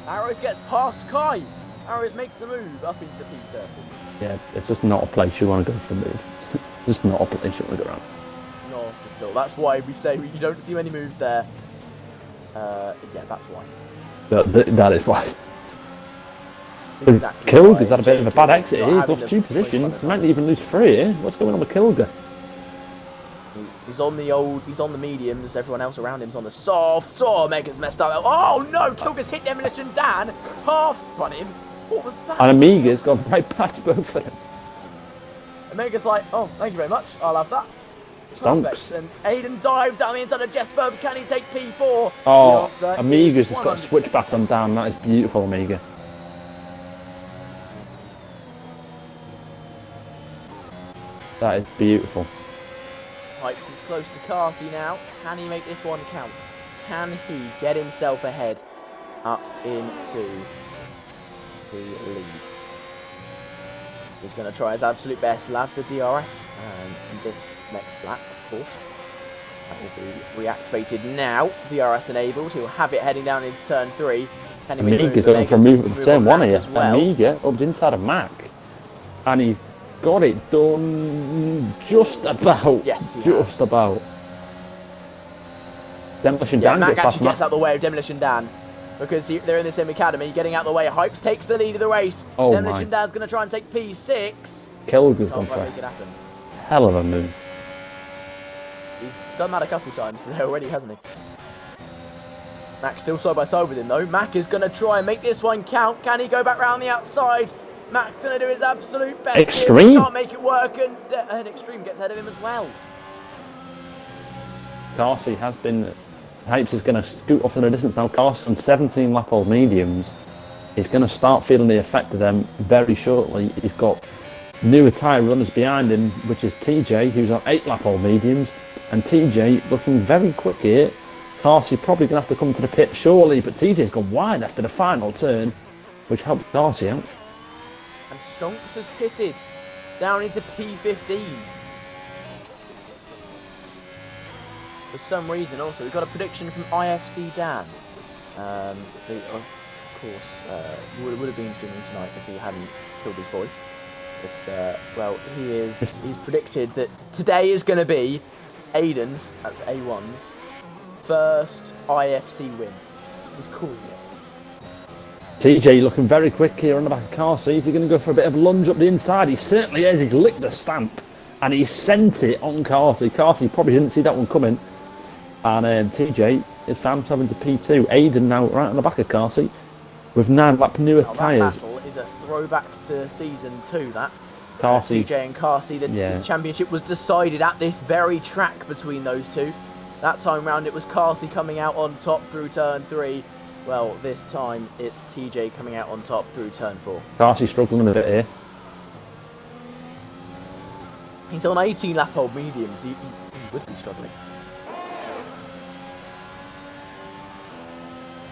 Arrows gets past Kai. Arrows makes the move up into P30.
Yeah, it's just not a place you want to go for a move. Just not a place you want to go around.
Not at all. That's why we say you don't see many moves there. Yeah, that's why.
That is why.
Exactly.
Kilger's had a bit of a bad exit here. He's lost 2 positions. He might even lose 3 here. What's going on with Kilger?
He's on the mediums. Everyone else around him's on the softs. Oh, Omega's messed up. Oh no, Kilger's hit Demolition Dan. Half spun him. What was that?
And Amiga's gone right past both of them.
Omega's like, oh, thank you very much. I'll have that.
Stonks.
Perfect. And Aiden dives down the inside of Jesper. Can he take P4?
Oh, Amiga's just got a switchback on down. That is beautiful, Amiga. That is beautiful.
Hypes is close to Carsey now. Can he make this one count? Can he get himself ahead up into the lead? He's going to try his absolute best. He'll have the DRS in this next lap, of course. That will be reactivated now. DRS enabled. He'll have it heading down into turn 3. Can he make
Amiga's going for a move with the same one here. Amiga up inside of Mac. And he's got it done just about.
Yes,
just about. Demolition Dan
Mac
gets past
actually gets out the way of Demolition Dan. Because they're in the same academy, getting out the way. Hypes takes the lead of the race.
Oh
Demolition Dan's going to try and take P6.
Kilger's gone for
make it happen.
Hell of a move.
He's done that a couple times today already, hasn't he? Mac's still side by side with him though. Mac is going to try and make this one count. Can he go back round the outside? Mac's going to do his absolute best.
Extreme.
He can't make it work, and Extreme gets ahead of him as well.
Carsey has been. Hypes is going to scoot off in the distance now. Carsey on 17 lap old mediums. He's going to start feeling the effect of them very shortly. He's got newer tyre runners behind him, which is TJ, who's on 8 lap old mediums, and TJ looking very quick here. Carsey probably going to have to come to the pit shortly, but TJ's gone wide after the final turn, which helps Carsey out.
And Stonks has pitted down into P15. For some reason, also, we've got a prediction from IFC Dan. Of course, would have been streaming tonight if he hadn't killed his voice. But, well, he's predicted that today is going to be Aiden's, that's A1's, first IFC win. He's calling it.
TJ looking very quick here on the back of Carsey. Is he going to go for a bit of lunge up the inside? He certainly is. He's licked the stamp and he sent it on Carsey. Carsey probably didn't see that one coming. And TJ is found himself into P2. Aiden now right on the back of Carsey with 9 lap newer tyres.
That battle is a throwback to season 2, that.
Carsey.
TJ and Carsey, the championship was decided at this very track between those two. That time round it was Carsey coming out on top through turn 3. Well, this time it's TJ coming out on top through turn 4.
Carsey struggling a bit here.
He's on 18 lap old mediums, he would be struggling.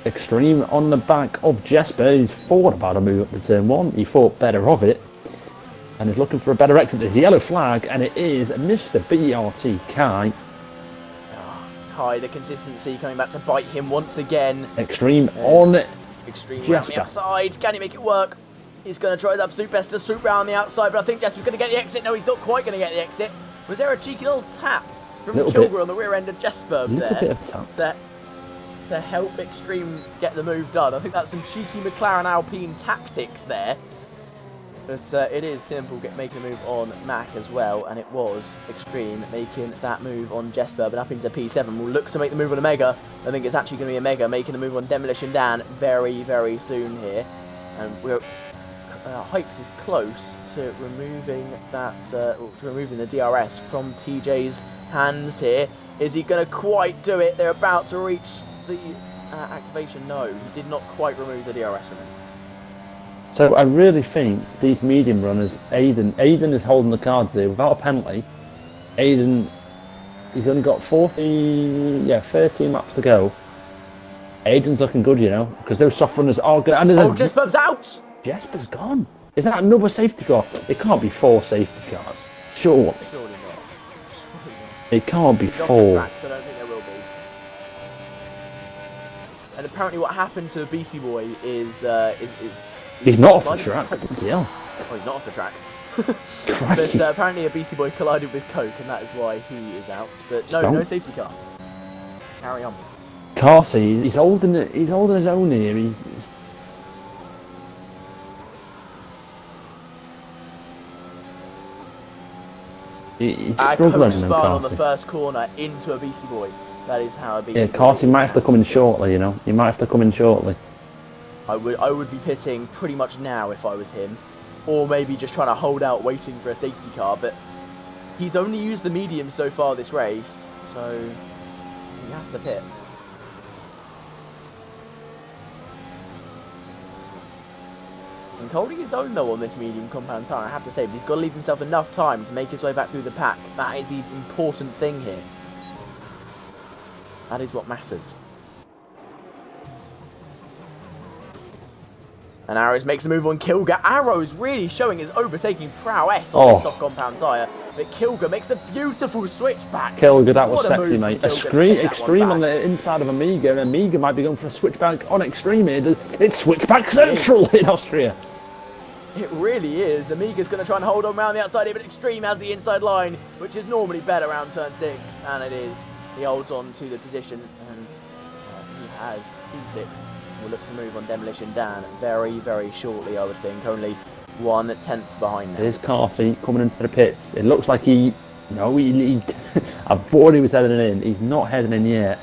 Extreme on the back of Jesper. He's thought about a move up to turn 1. He thought better of it. And is looking for a better exit. There's a yellow flag, and it is Mr. BRT Kai.
Kai, the consistency coming back to bite him once again.
Extreme on
Extreme
Jesper.
round the outside. Can he make it work? He's going to try his absolute best to swoop round the outside, but I think Jesper's going to get the exit. No, he's not quite going to get the exit. Was there a cheeky little tap from Kilger on the rear end of Jesper there?
Little bit of tap.
To help Extreme get the move done. I think that's some cheeky McLaren Alpine tactics there. But it is Temple making a move on Mac as well, and it was Extreme making that move on Jesper, but up into P7. We'll look to make the move on Omega. I think it's actually going to be Omega making the move on Demolition Dan very, very soon here. And Hypes is close to removing the DRS from TJ's hands here. Is he going to quite do it? They're about to reach the activation. No, he did not quite remove the DRS from him.
So I really think these medium runners, Aiden is holding the cards here without a penalty. Aiden, he's only got 13 laps to go. Aiden's looking good, you know, because those soft runners are good. And
Jesper's out!
Jesper's gone. Is that another safety car? It can't be 4 safety cars. Surely.
Surely not.
It can't be
He's off
4.
the track, so I don't think there will be. And apparently what happened to BC Boy is
He's not off the track. Yeah.
Oh, he's not off the track. But apparently a BC Boy collided with Coke, and that is why he is out. But no safety car. Carry on.
Carsey, he's holding his own here. He's
A
struggling
coach
now,
spun on the
Carsey.
first corner into a Beastie Boy. That is how a Beastie
Yeah,
Boy
Carsey might have to come in
handles this.
shortly, you know. He might have to come in shortly.
I would be pitting pretty much now if I was him. Or maybe just trying to hold out waiting for a safety car, but he's only used the medium so far this race, so he has to pit. He's holding his own though on this medium compound tyre, I have to say, but he's got to leave himself enough time to make his way back through the pack. That is the important thing here. That is what matters. And Arrows makes a move on Kilger. Arrows really showing his overtaking prowess on this soft compound tyre. But Kilger makes a beautiful switchback.
Kilger, that was
What a
sexy,
move
mate.
from Kilger to take that
Extreme
one
on
back.
the inside of Amiga. Amiga might be going for a switchback on Extreme here. It's switchback central in Austria.
It really is. Amiga's going to try and hold on around the outside here, but Extreme has the inside line, which is normally better around turn 6, and it is. He holds on to the position, and he has P6. We'll look to move on Demolition Dan very, very shortly, I would think. Only 1/10 behind now.
There's Carsey coming into the pits. It looks like he I thought he was heading in. He's not heading in yet.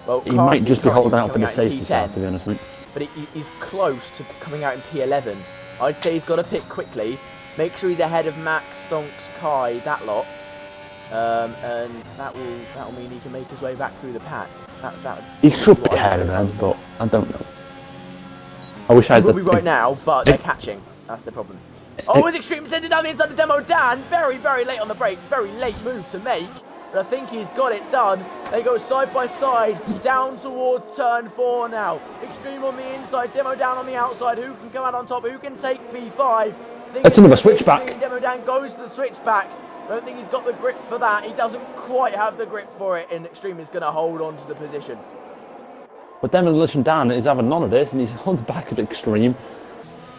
Well,
He might just be holding out for
coming
the
in
safety car,
P10.
to be honest, mate.
But he's close to coming out in P11. I'd say he's got to pit quickly. Make sure he's ahead of Max, Stonks, Kai, that lot. And that will mean he can make his way back through the pack.
He should be ahead of them, but I don't know. I wish I had
He will be right now, but they're catching. That's the problem. Oh, it's Extreme sending down the inside of Demo Dan. Very, very late on the brakes. Very late move to make. But I think he's got it done. They go side by side, down towards turn 4 now. Extreme on the inside, Demo down on the outside. Who can come out on top? Who can take P5?
That's another switchback.
Demo down goes to the switchback. I don't think he's got the grip for that. He doesn't quite have the grip for it, and Extreme is going to hold on to the position.
But Demolition Dan is having none of this, and he's on the back of Extreme.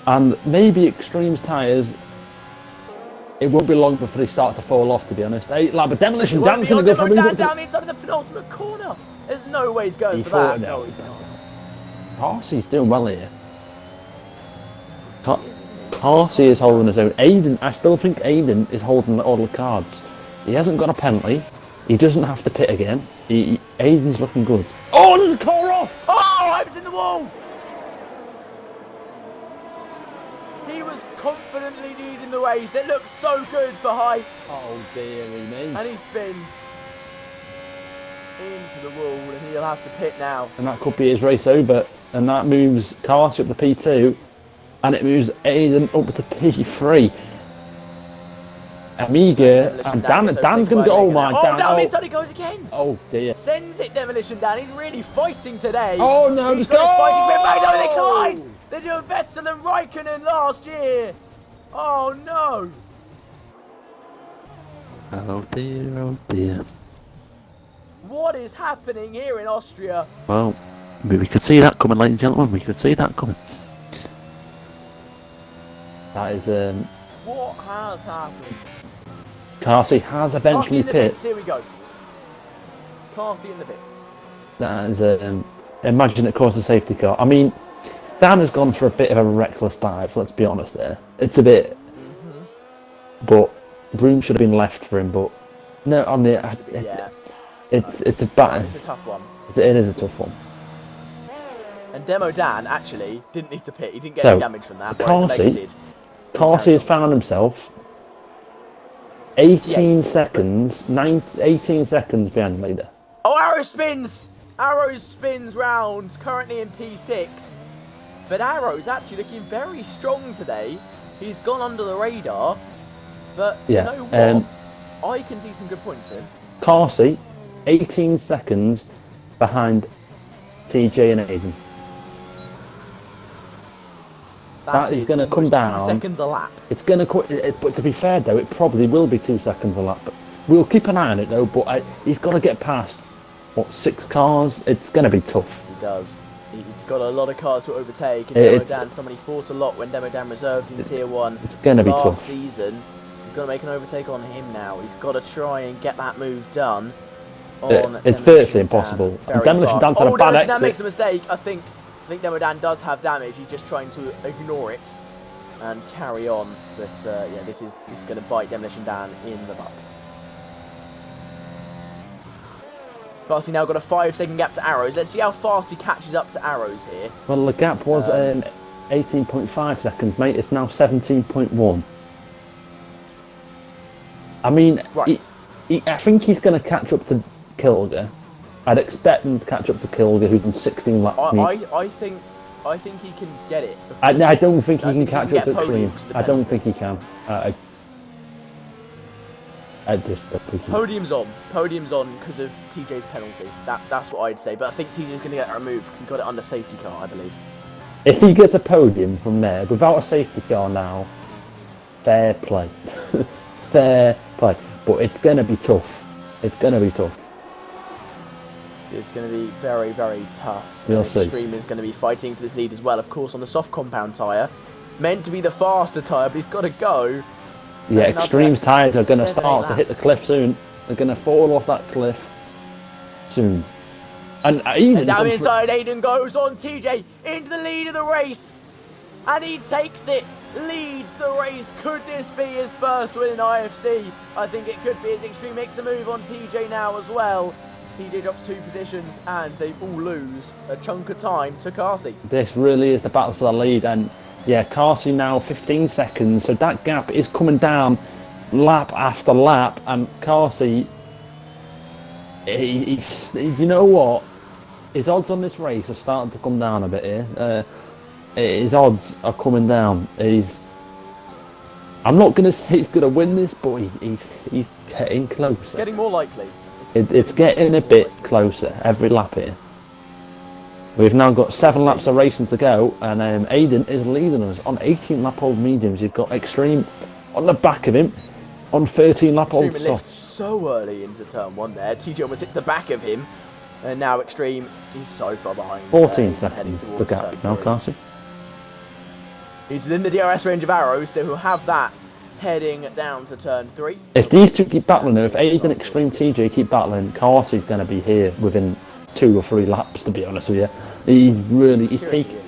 And maybe Extreme's tyres, it won't be long before they start to fall off, to be honest. But Demolition Dan's going to go for a move.
Down the inside of the penultimate corner. There's no way he's going for that. No, he's not.
Carsey's doing well here. Carsey is holding his own. I still think Aiden is holding all the cards. He hasn't got a penalty. He doesn't have to pit again. Aiden's looking good. Oh, there's a car off!
Oh, I was in the wall! He was confidently leading the race. It looked so good for heights.
Oh, dearie me.
And he spins into the wall, and he'll have to pit now.
And that could be his race over. And that moves Carsey up to P2. And it moves Aiden up to P3. Amiga and Dan's going to go. Oh my God!
Down the inside he goes again.
Oh dear!
Sends it Demolition Dan. He's really fighting today.
Oh no!
He's got his fighting grip back. No, they collide. They do Vettel and Raikkonen last year. Oh no!
Oh dear! Oh dear!
What is happening here in Austria?
Well, we could see that coming, ladies and gentlemen. We could see that coming. That is
What has happened?
Carsey has eventually pit.
Here we go. Carsey in the bits.
That is imagine it caused a safety car. I mean, Dan has gone for a bit of a reckless dive. Let's be honest there. It's a bit, but room should have been left for him. But no, on the it's a bad.
It's a tough one.
It is a tough one.
And Demo Dan actually didn't need to pit. He didn't get any damage from that.
Carsey has found himself 18 seconds behind the leader.
Oh, Arrow spins! Arrows spins round, currently in P6. But Arrow's actually looking very strong today. He's gone under the radar. But you know what? I can see some good points for him.
Carsey, 18 seconds behind TJ and Aiden. That is going to come down.
2 seconds a lap.
It's going to, but to be fair though, it probably will be 2 seconds a lap. But we'll keep an eye on it though. But he's got to get past 6 cars. It's going to be tough.
He does. He's got a lot of cars to overtake. And Demo Dan, somebody fought a lot when Demo Dan reserved in Tier 1
it's going to be
last
tough.
season. He's got to make an overtake on him now. He's got to try and get that move done.
It's virtually impossible. Demolition Dan's had a bad exit.
Dan makes a mistake. I think Demo Dan does have damage. He's just trying to ignore it. and carry on. But yeah, this is going to bite Demolition Dan in the butt. Barty now got a 5-second gap to Arrows. Let's see how fast he catches up to Arrows here.
Well, the gap was 18.5 seconds, mate. It's now 17.1. I mean,
right.
I think he's going to catch up to Kilger. I'd expect him to catch up to Kilger, who's on 16 laps.
I think he can get it.
I don't think he can catch up to Extreme. I don't think he can.
Podium's on because of TJ's penalty. That's what I'd say. But I think TJ's going to get removed because he got it under safety car, I believe.
If he gets a podium from there without a safety car now, fair play. Fair play. But it's going to be tough. It's going to be tough.
It's going to be very, very tough.
We'll see.
Extreme is going to be fighting for this lead as well, of course, on the soft compound tyre. Meant to be the faster tyre, but he's got to go.
Yeah, Extreme's tyres are going to start to hit the cliff soon. They're going to fall off that cliff soon. And
down inside, Aiden goes on TJ into the lead of the race. And he takes it, leads the race. Could this be his first win in IFC? I think it could be, as Extreme makes a move on TJ now as well. TJ drops 2 positions and they all lose a chunk of time to Carsey.
This really is the battle for the lead, and yeah, Carsey now 15 seconds, so that gap is coming down lap after lap, and Carsey, you know what, his odds on this race are starting to come down a bit here. His odds are coming down. I'm not going to say he's going to win this, but he's getting closer.
It's getting more likely.
It's getting a bit closer every lap here. We've now got 7 laps of racing to go, and Aiden is leading us on 18-lap-old mediums. You've got Extreme on the back of him on 13-lap-old
softs. Lifts so early into turn 1 there. TJ almost hits the back of him, and now Extreme, he's so far behind.
14 seconds the gap now, Carsey.
He's within the DRS range of Arrows, so he'll have that heading down to turn 3.
If these two keep battling, if Aiden, Extreme, TJ keep battling, Carsey's going to be here within 2 or 3 laps, to be honest with you. He's taking...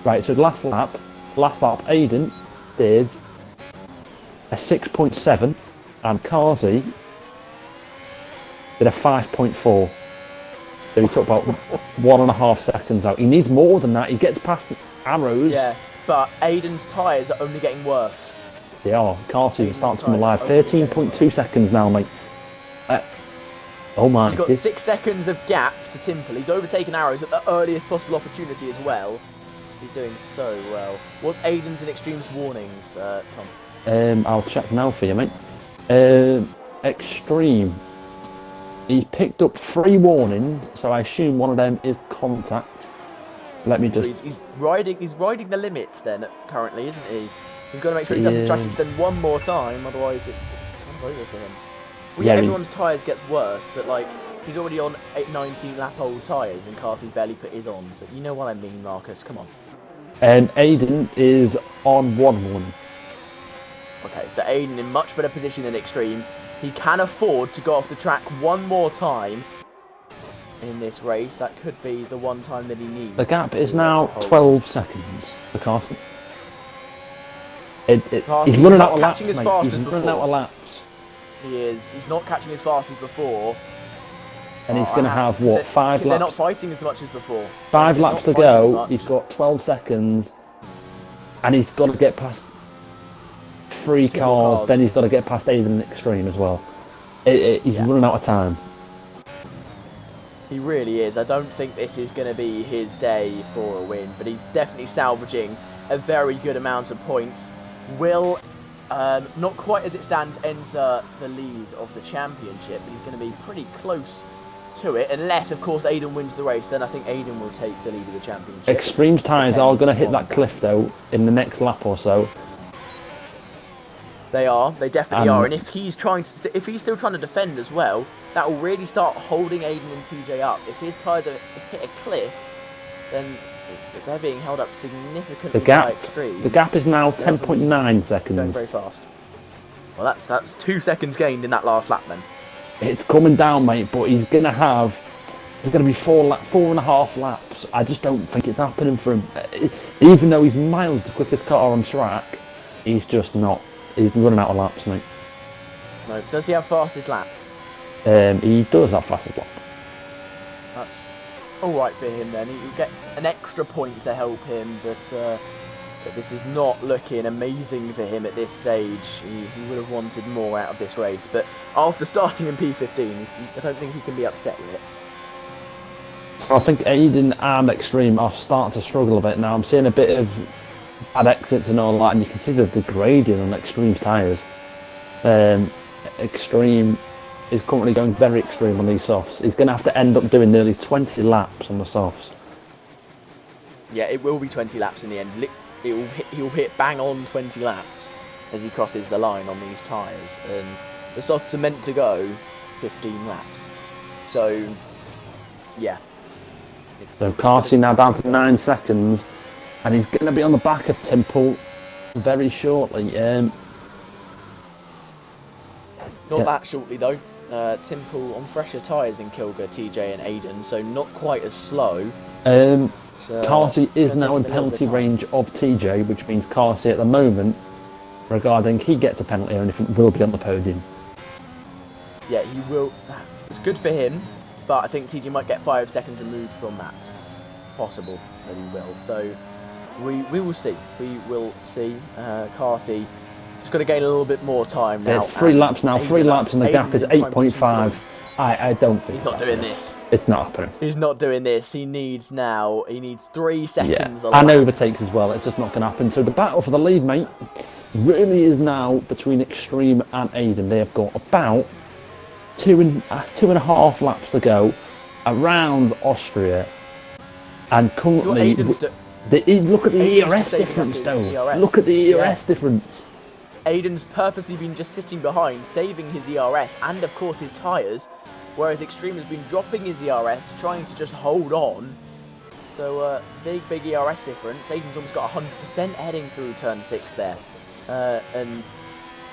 Right, so last lap, Aiden did a 6.7, and Carsey did a 5.4. So he took about 1.5 seconds out. He needs more than that. He gets past Arrows.
Yeah, but Aiden's tyres are only getting worse.
They are. Carsey's starting to come alive. 13.2 seconds now, mate. Oh my.
He's got 6 seconds of gap to Timple. He's overtaken Arrows at the earliest possible opportunity as well. He's doing so well. What's Aiden's and Extreme's warnings, Tom?
I'll check now for you, mate. Extreme. He's picked up 3 warnings, so I assume one of them is contact. Let me just...
So he's riding the limits then, currently, isn't he? He's got to make sure he doesn't track extend one more time, otherwise it's over for him. Well, yeah, everyone's tyres gets worse, but like, he's already on 19-lap-old tyres and Carsey's barely put his on, so you know what I mean, Marcus, come on.
Aiden is on 1-1.
Okay, so Aiden in much better position than Extreme. He can afford to go off the track one more time in this race. That could be the one time that he needs.
The gap is now 12 seconds for Carsey. He's running out of laps, mate. He's running out of laps.
He is. He's not catching as fast as before.
And he's going to have, what, 5 laps?
They're not fighting as much as before.
5 laps to go. He's got 12 seconds. And he's got to get past 3 cars. Then he's got to get past Aiden and Extreme as well. He's running out of time.
He really is. I don't think this is going to be his day for a win. But he's definitely salvaging a very good amount of points. Will, not quite as it stands, enter the lead of the championship, but he's going to be pretty close to it, unless, of course, Aiden wins the race. Then I think Aiden will take the lead of the championship.
Extreme's tyres are going to hit that cliff, though, in the next lap or so.
They are. They definitely are. And if he's still trying to defend as well, that will really start holding Aiden and TJ up. If his tyres hit a cliff, then they're being held up significantly by Extreme.
The gap is now 10.9 seconds.
Going very fast. Well, that's 2 seconds gained in that last lap then.
It's coming down, mate, but there's going to be 4.5 laps. I just don't think it's happening for him. Even though he's miles the quickest car on track, he's just not. He's running out of laps, mate.
No. Does he have fastest lap?
He does have fastest lap.
That's all right for him then. He'll get an extra point to help him, but this is not looking amazing for him at this stage. He would have wanted more out of this race, but after starting in P15, I don't think he can be upset with it.
I think Aiden and Extreme are starting to struggle a bit now. I'm seeing a bit of bad exits and all that, and you can see the gradient on Extreme's tyres. Extreme is currently going very extreme on these softs. He's going to have to end up doing nearly 20 laps on the softs.
Yeah, it will be 20 laps in the end. He'll hit bang on 20 laps as he crosses the line on these tyres, and the softs are meant to go 15 laps. So, yeah.
So Carsey now down to 9 seconds, and he's going to be on the back of Timple very shortly.
Not that shortly though. Timple on fresher tyres in Kilger, TJ and Aiden, so not quite as slow.
Carsey is now in penalty range of TJ, which means Carsey at the moment, regarding he gets a penalty or anything, will be on the podium.
Yeah, he will. It's good for him, but I think TJ might get 5 seconds removed from that. Possible that he will. So we will see. We will see. Carsey just got to gain a little bit more time now.
It's 3 laps now. 3 laps, and the gap is 8.5. I don't think
he's not doing this.
It's not happening.
He's not doing this. He needs 3 seconds.
Yeah, and overtakes as well. It's just not going to happen. So the battle for the lead, mate, really is now between Extreme and Aiden. They have got about 2.5 laps to go around Austria, and currently look at the ERS difference though. Look at the ERS difference.
Aiden's purposely been just sitting behind, saving his ERS and of course his tyres, whereas Extreme has been dropping his ERS, trying to just hold on. So big ERS difference. Aiden's almost got 100% heading through turn 6 there, and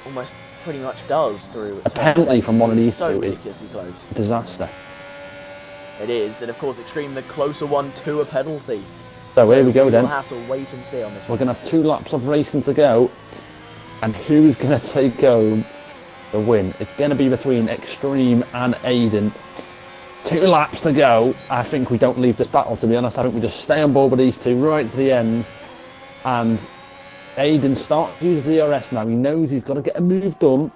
almost pretty much does through
a penalty from one of these
so
two is
ridiculously close.
Disaster.
It is, and of course Extreme the closer one to a penalty.
So here we go then.
We'll have to wait and see on this
We're
one.
going to have 2 laps of racing to go, and who's going to take home the win? It's going to be between Extreme and Aiden. 2 laps to go. I think we don't leave this battle, to be honest. I think we just stay on board with these two right to the end, and Aiden starts to use the ERS now. He knows he's got to get a move done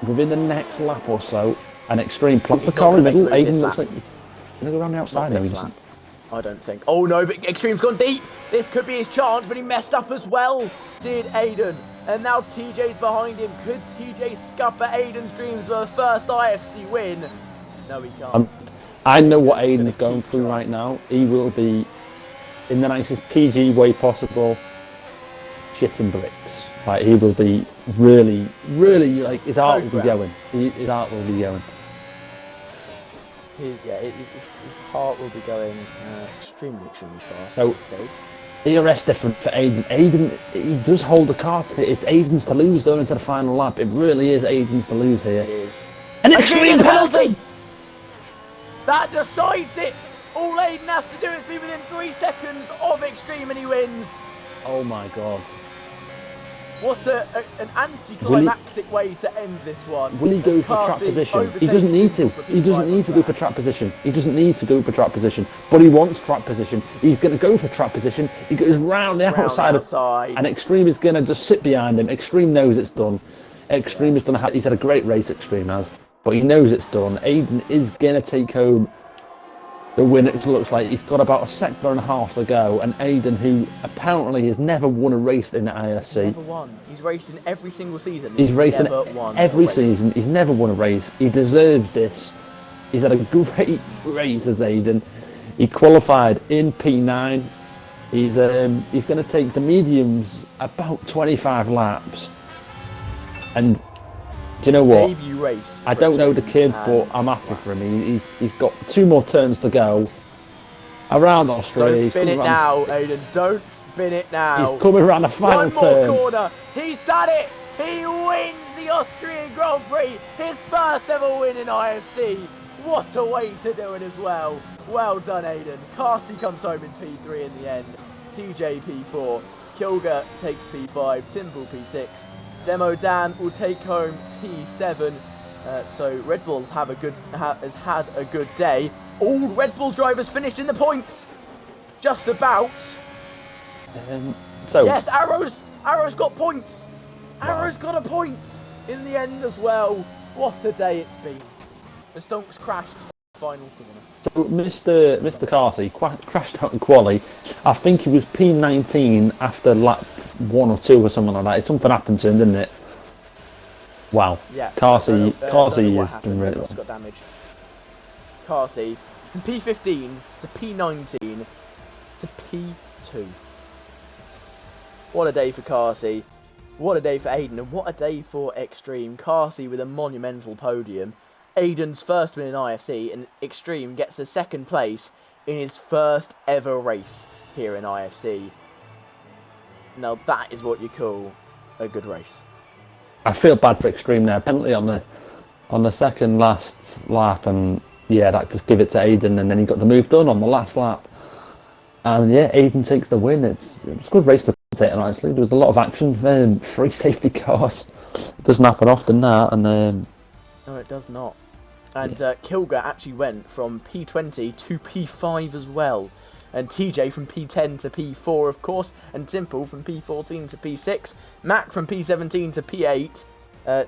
within the next lap or so, and Extreme plants the car in the middle. Aiden looks like he's going to go around the outside now.
I don't think. Oh no, but Extreme's gone deep. This could be his chance, but he messed up as well, did Aiden. And now TJ's behind him. Could TJ scupper Aiden's dreams for the first IFC win? No, he can't.
I know what Aiden's going through right now. He will be, in the nicest PG way possible, shitting bricks. Like, he will be really, like, his heart will be going. His heart will be going.
His heart will be going extremely fast
So,
at this stage.
ERS different for Aiden. Aiden, he does hold the car. It's Aiden's to lose going into the final lap. It really is Aiden's to lose here.
It is.
An Extreme penalty!
That decides it! All Aiden has to do is be within 3 seconds of Extreme and he wins.
Oh my god.
What an anticlimactic way to end this one.
Will he go for trap position? He doesn't need to. He doesn't need to go for trap position. He doesn't need to go for trap position. But he wants trap position. He's going to go for trap position. He goes round the outside. And Extreme is going to just sit behind him. Extreme knows it's done. Extreme is done. He's had a great race, Extreme has. But he knows it's done. Aiden is going to take home the win. It looks like he's got about 1.5 seconds to go, and Aiden, who apparently has never won a race in the IFC.
Never won. He's racing every single season.
He's racing every season. He's never won a race. He deserves this. He's had a great race as Aiden. He qualified in P9. He's going to take the mediums about 25 laps. And do you know what?
Race
I don't know the kid, but I'm happy for him. He's got 2 more turns to go around Austria.
Don't spin it now, Aiden. Don't spin it now.
He's coming around the final turn.
One more corner. He's done it. He wins the Austrian Grand Prix. His first ever win in IFC. What a way to do it as well. Well done, Aiden. Carsey comes home in P3 in the end. TJ P4. Kilger takes P5, Timble P6, Demo Dan will take home P7. So Red Bull has had a good day. All Red Bull drivers finished in the points. Just about. Yes, Arrow's got points.
Wow.
Arrow's got a point in the end as well. What a day it's been. The Stonks crashed in the final corner.
So Mr. Carty crashed out in quali. I think he was P19 after lap 1 or 2 or something like that. Something happened to him, didn't it? Wow.
Yeah.
Carsey is
happened.
doing really
Got
well.
damage. Carsey from P15 to P19 to P2. What a day for Carsey. What a day for Aiden, and what a day for Extreme. Carsey with a monumental podium. Aiden's first win in IFC, and Extreme gets a second place in his first ever race here in IFC. Now that is what you call a good race.
I feel bad for Extreme there. Penalty on the second last lap, and yeah, that just give it to Aiden, and then he got the move done on the last lap. And yeah, Aiden takes the win. It was a good race to commentate, honestly. There was a lot of action. 3 safety cars. It doesn't happen often, that. And
no, it does not. And Kilger actually went from P20 to P5 as well. And TJ from P10 to P4, of course. And Dimple from P14 to P6. Mac from P17 to P8.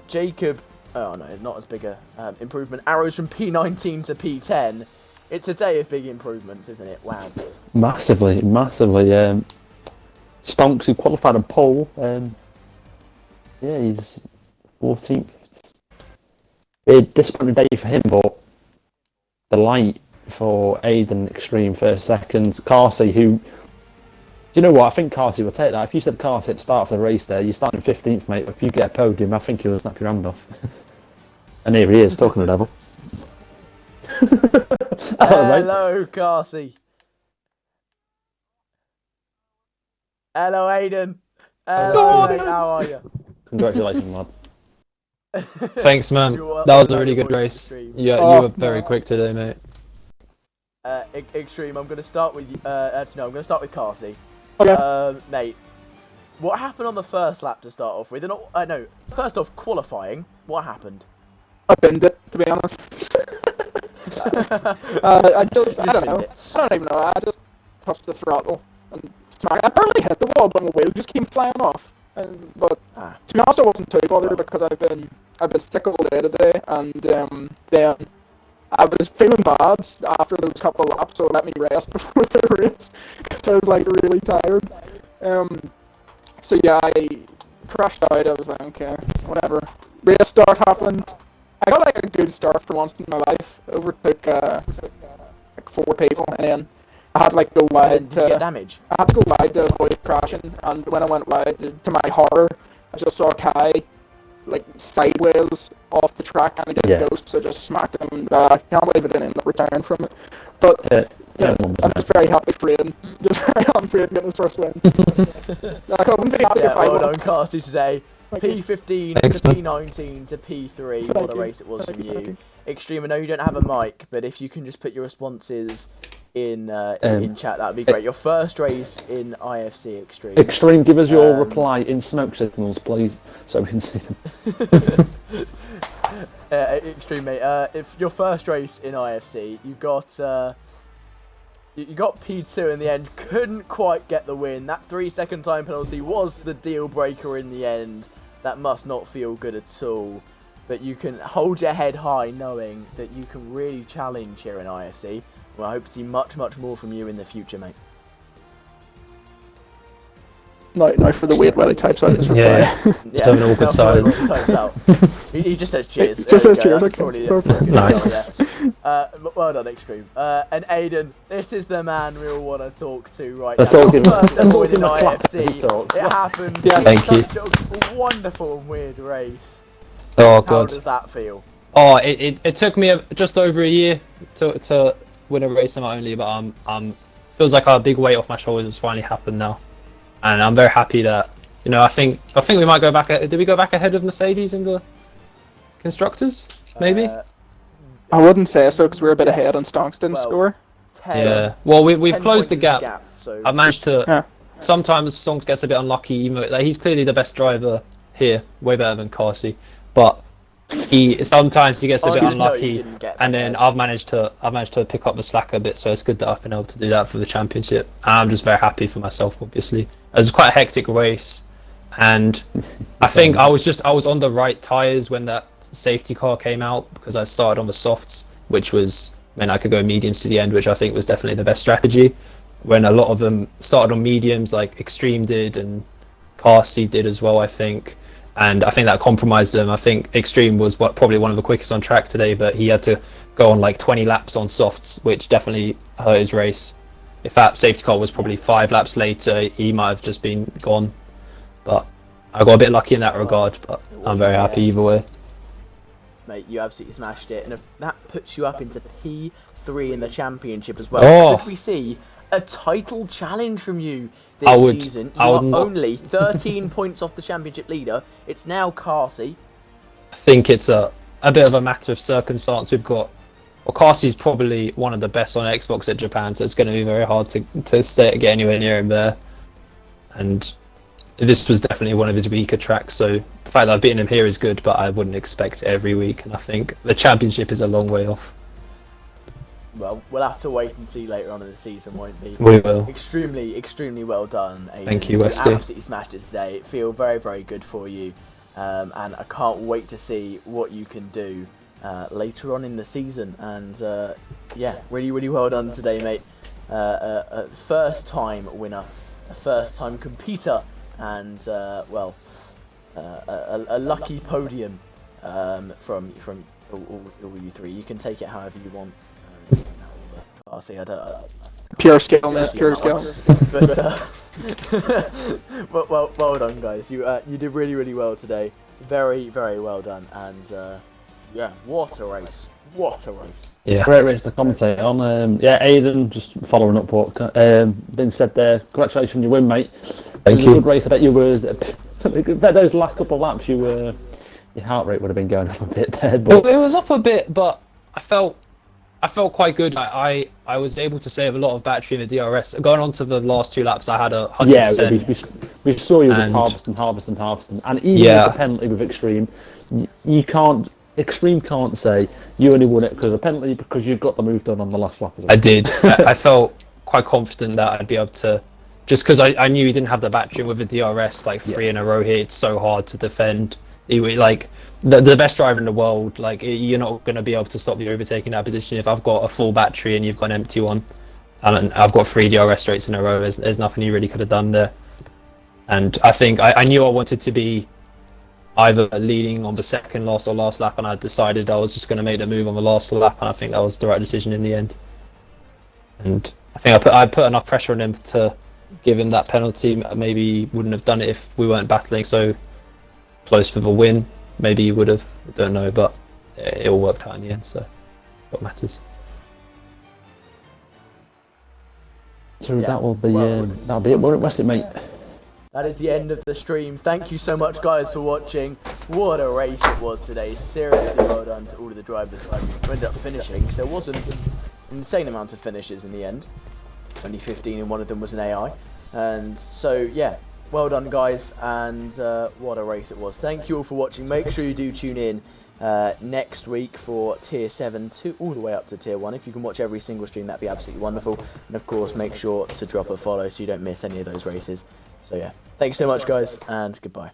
Jacob, oh no, not as big a improvement. Arrows from P19 to P10. It's a day of big improvements, isn't it? Wow.
massively. Stonks, who qualified on pole. Yeah, he's 14th. A disappointing day for him, but the light for Aiden Extreme first, second. Carsey, who, do you know what? I think Carsey will take that. If you said Carsey at the start of the race there, you're starting 15th, mate. If you get a podium, I think he'll snap your hand off. And here he is, talking to the devil.
Hello, Carsey. Hello, Aiden. Hello, mate. How are you?
Congratulations, lad.
Thanks, man.
You're
That was a
welcome,
really good
Voice
race.
Extreme.
You were very quick today, mate.
Extreme, I'm going to start with I'm going to start with Carsey.
Okay.
Mate, what happened on the first lap to start off with? No, first off, qualifying. What happened?
I binned it, to be honest. I don't know. I don't even know. I just touched the throttle and smacked. I barely hit the wall, but my wheel just came flying off. But to be honest, I wasn't too bothered because I've been sick all day today, and then I was feeling bad after those couple of laps, so it let me rest before the race because I was like really tired. So yeah, I crashed out. I was like, okay, whatever. Race start happened. I got like a good start for once in my life. Overtook like 4 people, and then I had to like go wide.
Did you get damage?
I had to go wide to avoid crashing, and when I went wide, to my horror, I just saw Kai like sideways off the track, and I did ghost, so I just smacked him. I can't believe I didn't end up retiring from it. But yeah, I'm just very happy for Aiden. Just very happy for Aiden getting his first win. I couldn't be happy if I
well
won.
done, Carsey, today. P15
Thanks,
to
man.
P19 to P3.
Thank
What a
you.
race it was
Thank
from
you, thank
you.
you.
Extreme, I know you don't have a mic, but if you can just put your responses in chat, that'd be great. Your first race in IFC Extreme.
Extreme, give us your reply in smoke signals, please, so we can see them.
Extreme, mate. If your first race in IFC, you got P2 in the end, couldn't quite get the win. That 3-second time penalty was the deal breaker in the end. That must not feel good at all. But you can hold your head high knowing that you can really challenge here in IFC. Well, I hope to see much, much more from you in the future, mate.
Now for the weird while he types out his reply.
Yeah. Just have an awkward silence.
He just says cheers.
He just
There we
says
go,
cheers,
that's
okay.
probably it.
Nice.
Well done, Extreme. And Aiden, this is the man we all want to talk to right
Let's
now.
all give him-
First
let's all
win
give
in
him a clap as he
IFC.
talks.
It happened.
Yeah.
in
Thank you.
such a wonderful and weird race.
Oh,
How
God.
does that feel?
Oh, it took me just over a year to win a race on my only, but feels like a big weight off my shoulders has finally happened now, and I'm very happy that I think we might go back. Did we go back ahead of Mercedes in the constructors? Maybe.
I wouldn't say so because we're a bit ahead and Stonks didn't
Well,
score.
10,
Yeah. Well, we've
10
closed the
points
gap.
so
I managed to.
Yeah.
sometimes Songs gets a bit unlucky. Even though, like, he's clearly the best driver here, way better than Carsey, but sometimes he gets a bit unlucky, and then I've managed to pick up the slack a bit. So it's good that I've been able to do that for the championship. And I'm just very happy for myself. Obviously, it was quite a hectic race, and I think I was on the right tyres when that safety car came out, because I started on the softs, which was meant I could go mediums to the end, which I think was definitely the best strategy. When a lot of them started on mediums, like Extreme did and Carsey did as well, I think. And I think that compromised him. I think Extreme was probably one of the quickest on track today, but he had to go on like 20 laps on softs, which definitely hurt his race. If that safety car was probably 5 laps later, he might have just been gone. But I got a bit lucky in that regard, but I'm very happy either way.
Mate, you absolutely smashed it, and if that puts you up into P3 in the championship as well. Could we see a title challenge from you this season? You are only 13 points off the championship leader. It's now Carsey.
I think it's a bit of a matter of circumstance. We've got, well, Carsey's probably one of the best on Xbox at Japan, so it's going to be very hard to get anywhere near him there. And this was definitely one of his weaker tracks, so the fact that I've beaten him here is good, but I wouldn't expect it every week, and I think the championship is a long way off.
Well, we'll have to wait and see later on in the season, won't we?
We will.
Extremely well done, Aiden.
Thank you, Westy.
You absolutely smashed it today. Feel very, very good for you. And I can't wait to see what you can do later on in the season. And yeah, really, really well done today, mate. A first-time winner, a first-time competitor, and well, a lucky podium from all you three. You can take it however you want. I'll see.
Pure skill, man. Pure skill.
But well done, guys. You did really, really well today. Very, very well done. And yeah, what a race! What a race!
Yeah, great race to commentate on. Yeah, Aiden, just following up what been said there. Congratulations on your win, mate.
Thank you.
A good race. I bet you were. I bet those last couple of laps, your heart rate would have been going up a bit there. But
it was up a bit, but I felt quite good. I was able to save a lot of battery in the DRS. Going on to the last 2 laps, I had 100%.
Yeah, we saw you just harvesting. And even with the penalty with Extreme, you can't. Extreme can't say you only won it because of the penalty, because you got the move done on the last lap as well.
I did. I felt quite confident that I'd be able to, just because I knew he didn't have the battery with the DRS like 3 in a row here. It's so hard to defend. Like the best driver in the world, like you're not going to be able to stop you overtaking that position if I've got a full battery and you've got an empty one, and I've got 3 DRS straights in a row. There's nothing you really could have done there. And I think I knew I wanted to be either leading on the second last or last lap, and I decided I was just going to make the move on the last lap, and I think that was the right decision in the end. And I think I put enough pressure on him to give him that penalty. Maybe he wouldn't have done it if we weren't battling so close for the win. Maybe he would have, I don't know, but it all worked out in the end, so what matters.
So yeah, that'll be it, won't it, mate?
That is the end of the stream. Thank you so much, guys, for watching. What a race it was today. Seriously well done to all of the drivers who ended up finishing. There wasn't an insane amount of finishes in the end. Only 15, and one of them was an AI. And so, yeah, well done, guys, and what a race it was. Thank you all for watching. Make sure you do tune in next week for Tier 7 all the way up to Tier 1. If you can watch every single stream, that'd be absolutely wonderful. And, of course, make sure to drop a follow so you don't miss any of those races. So, yeah, thanks so much, guys, and goodbye.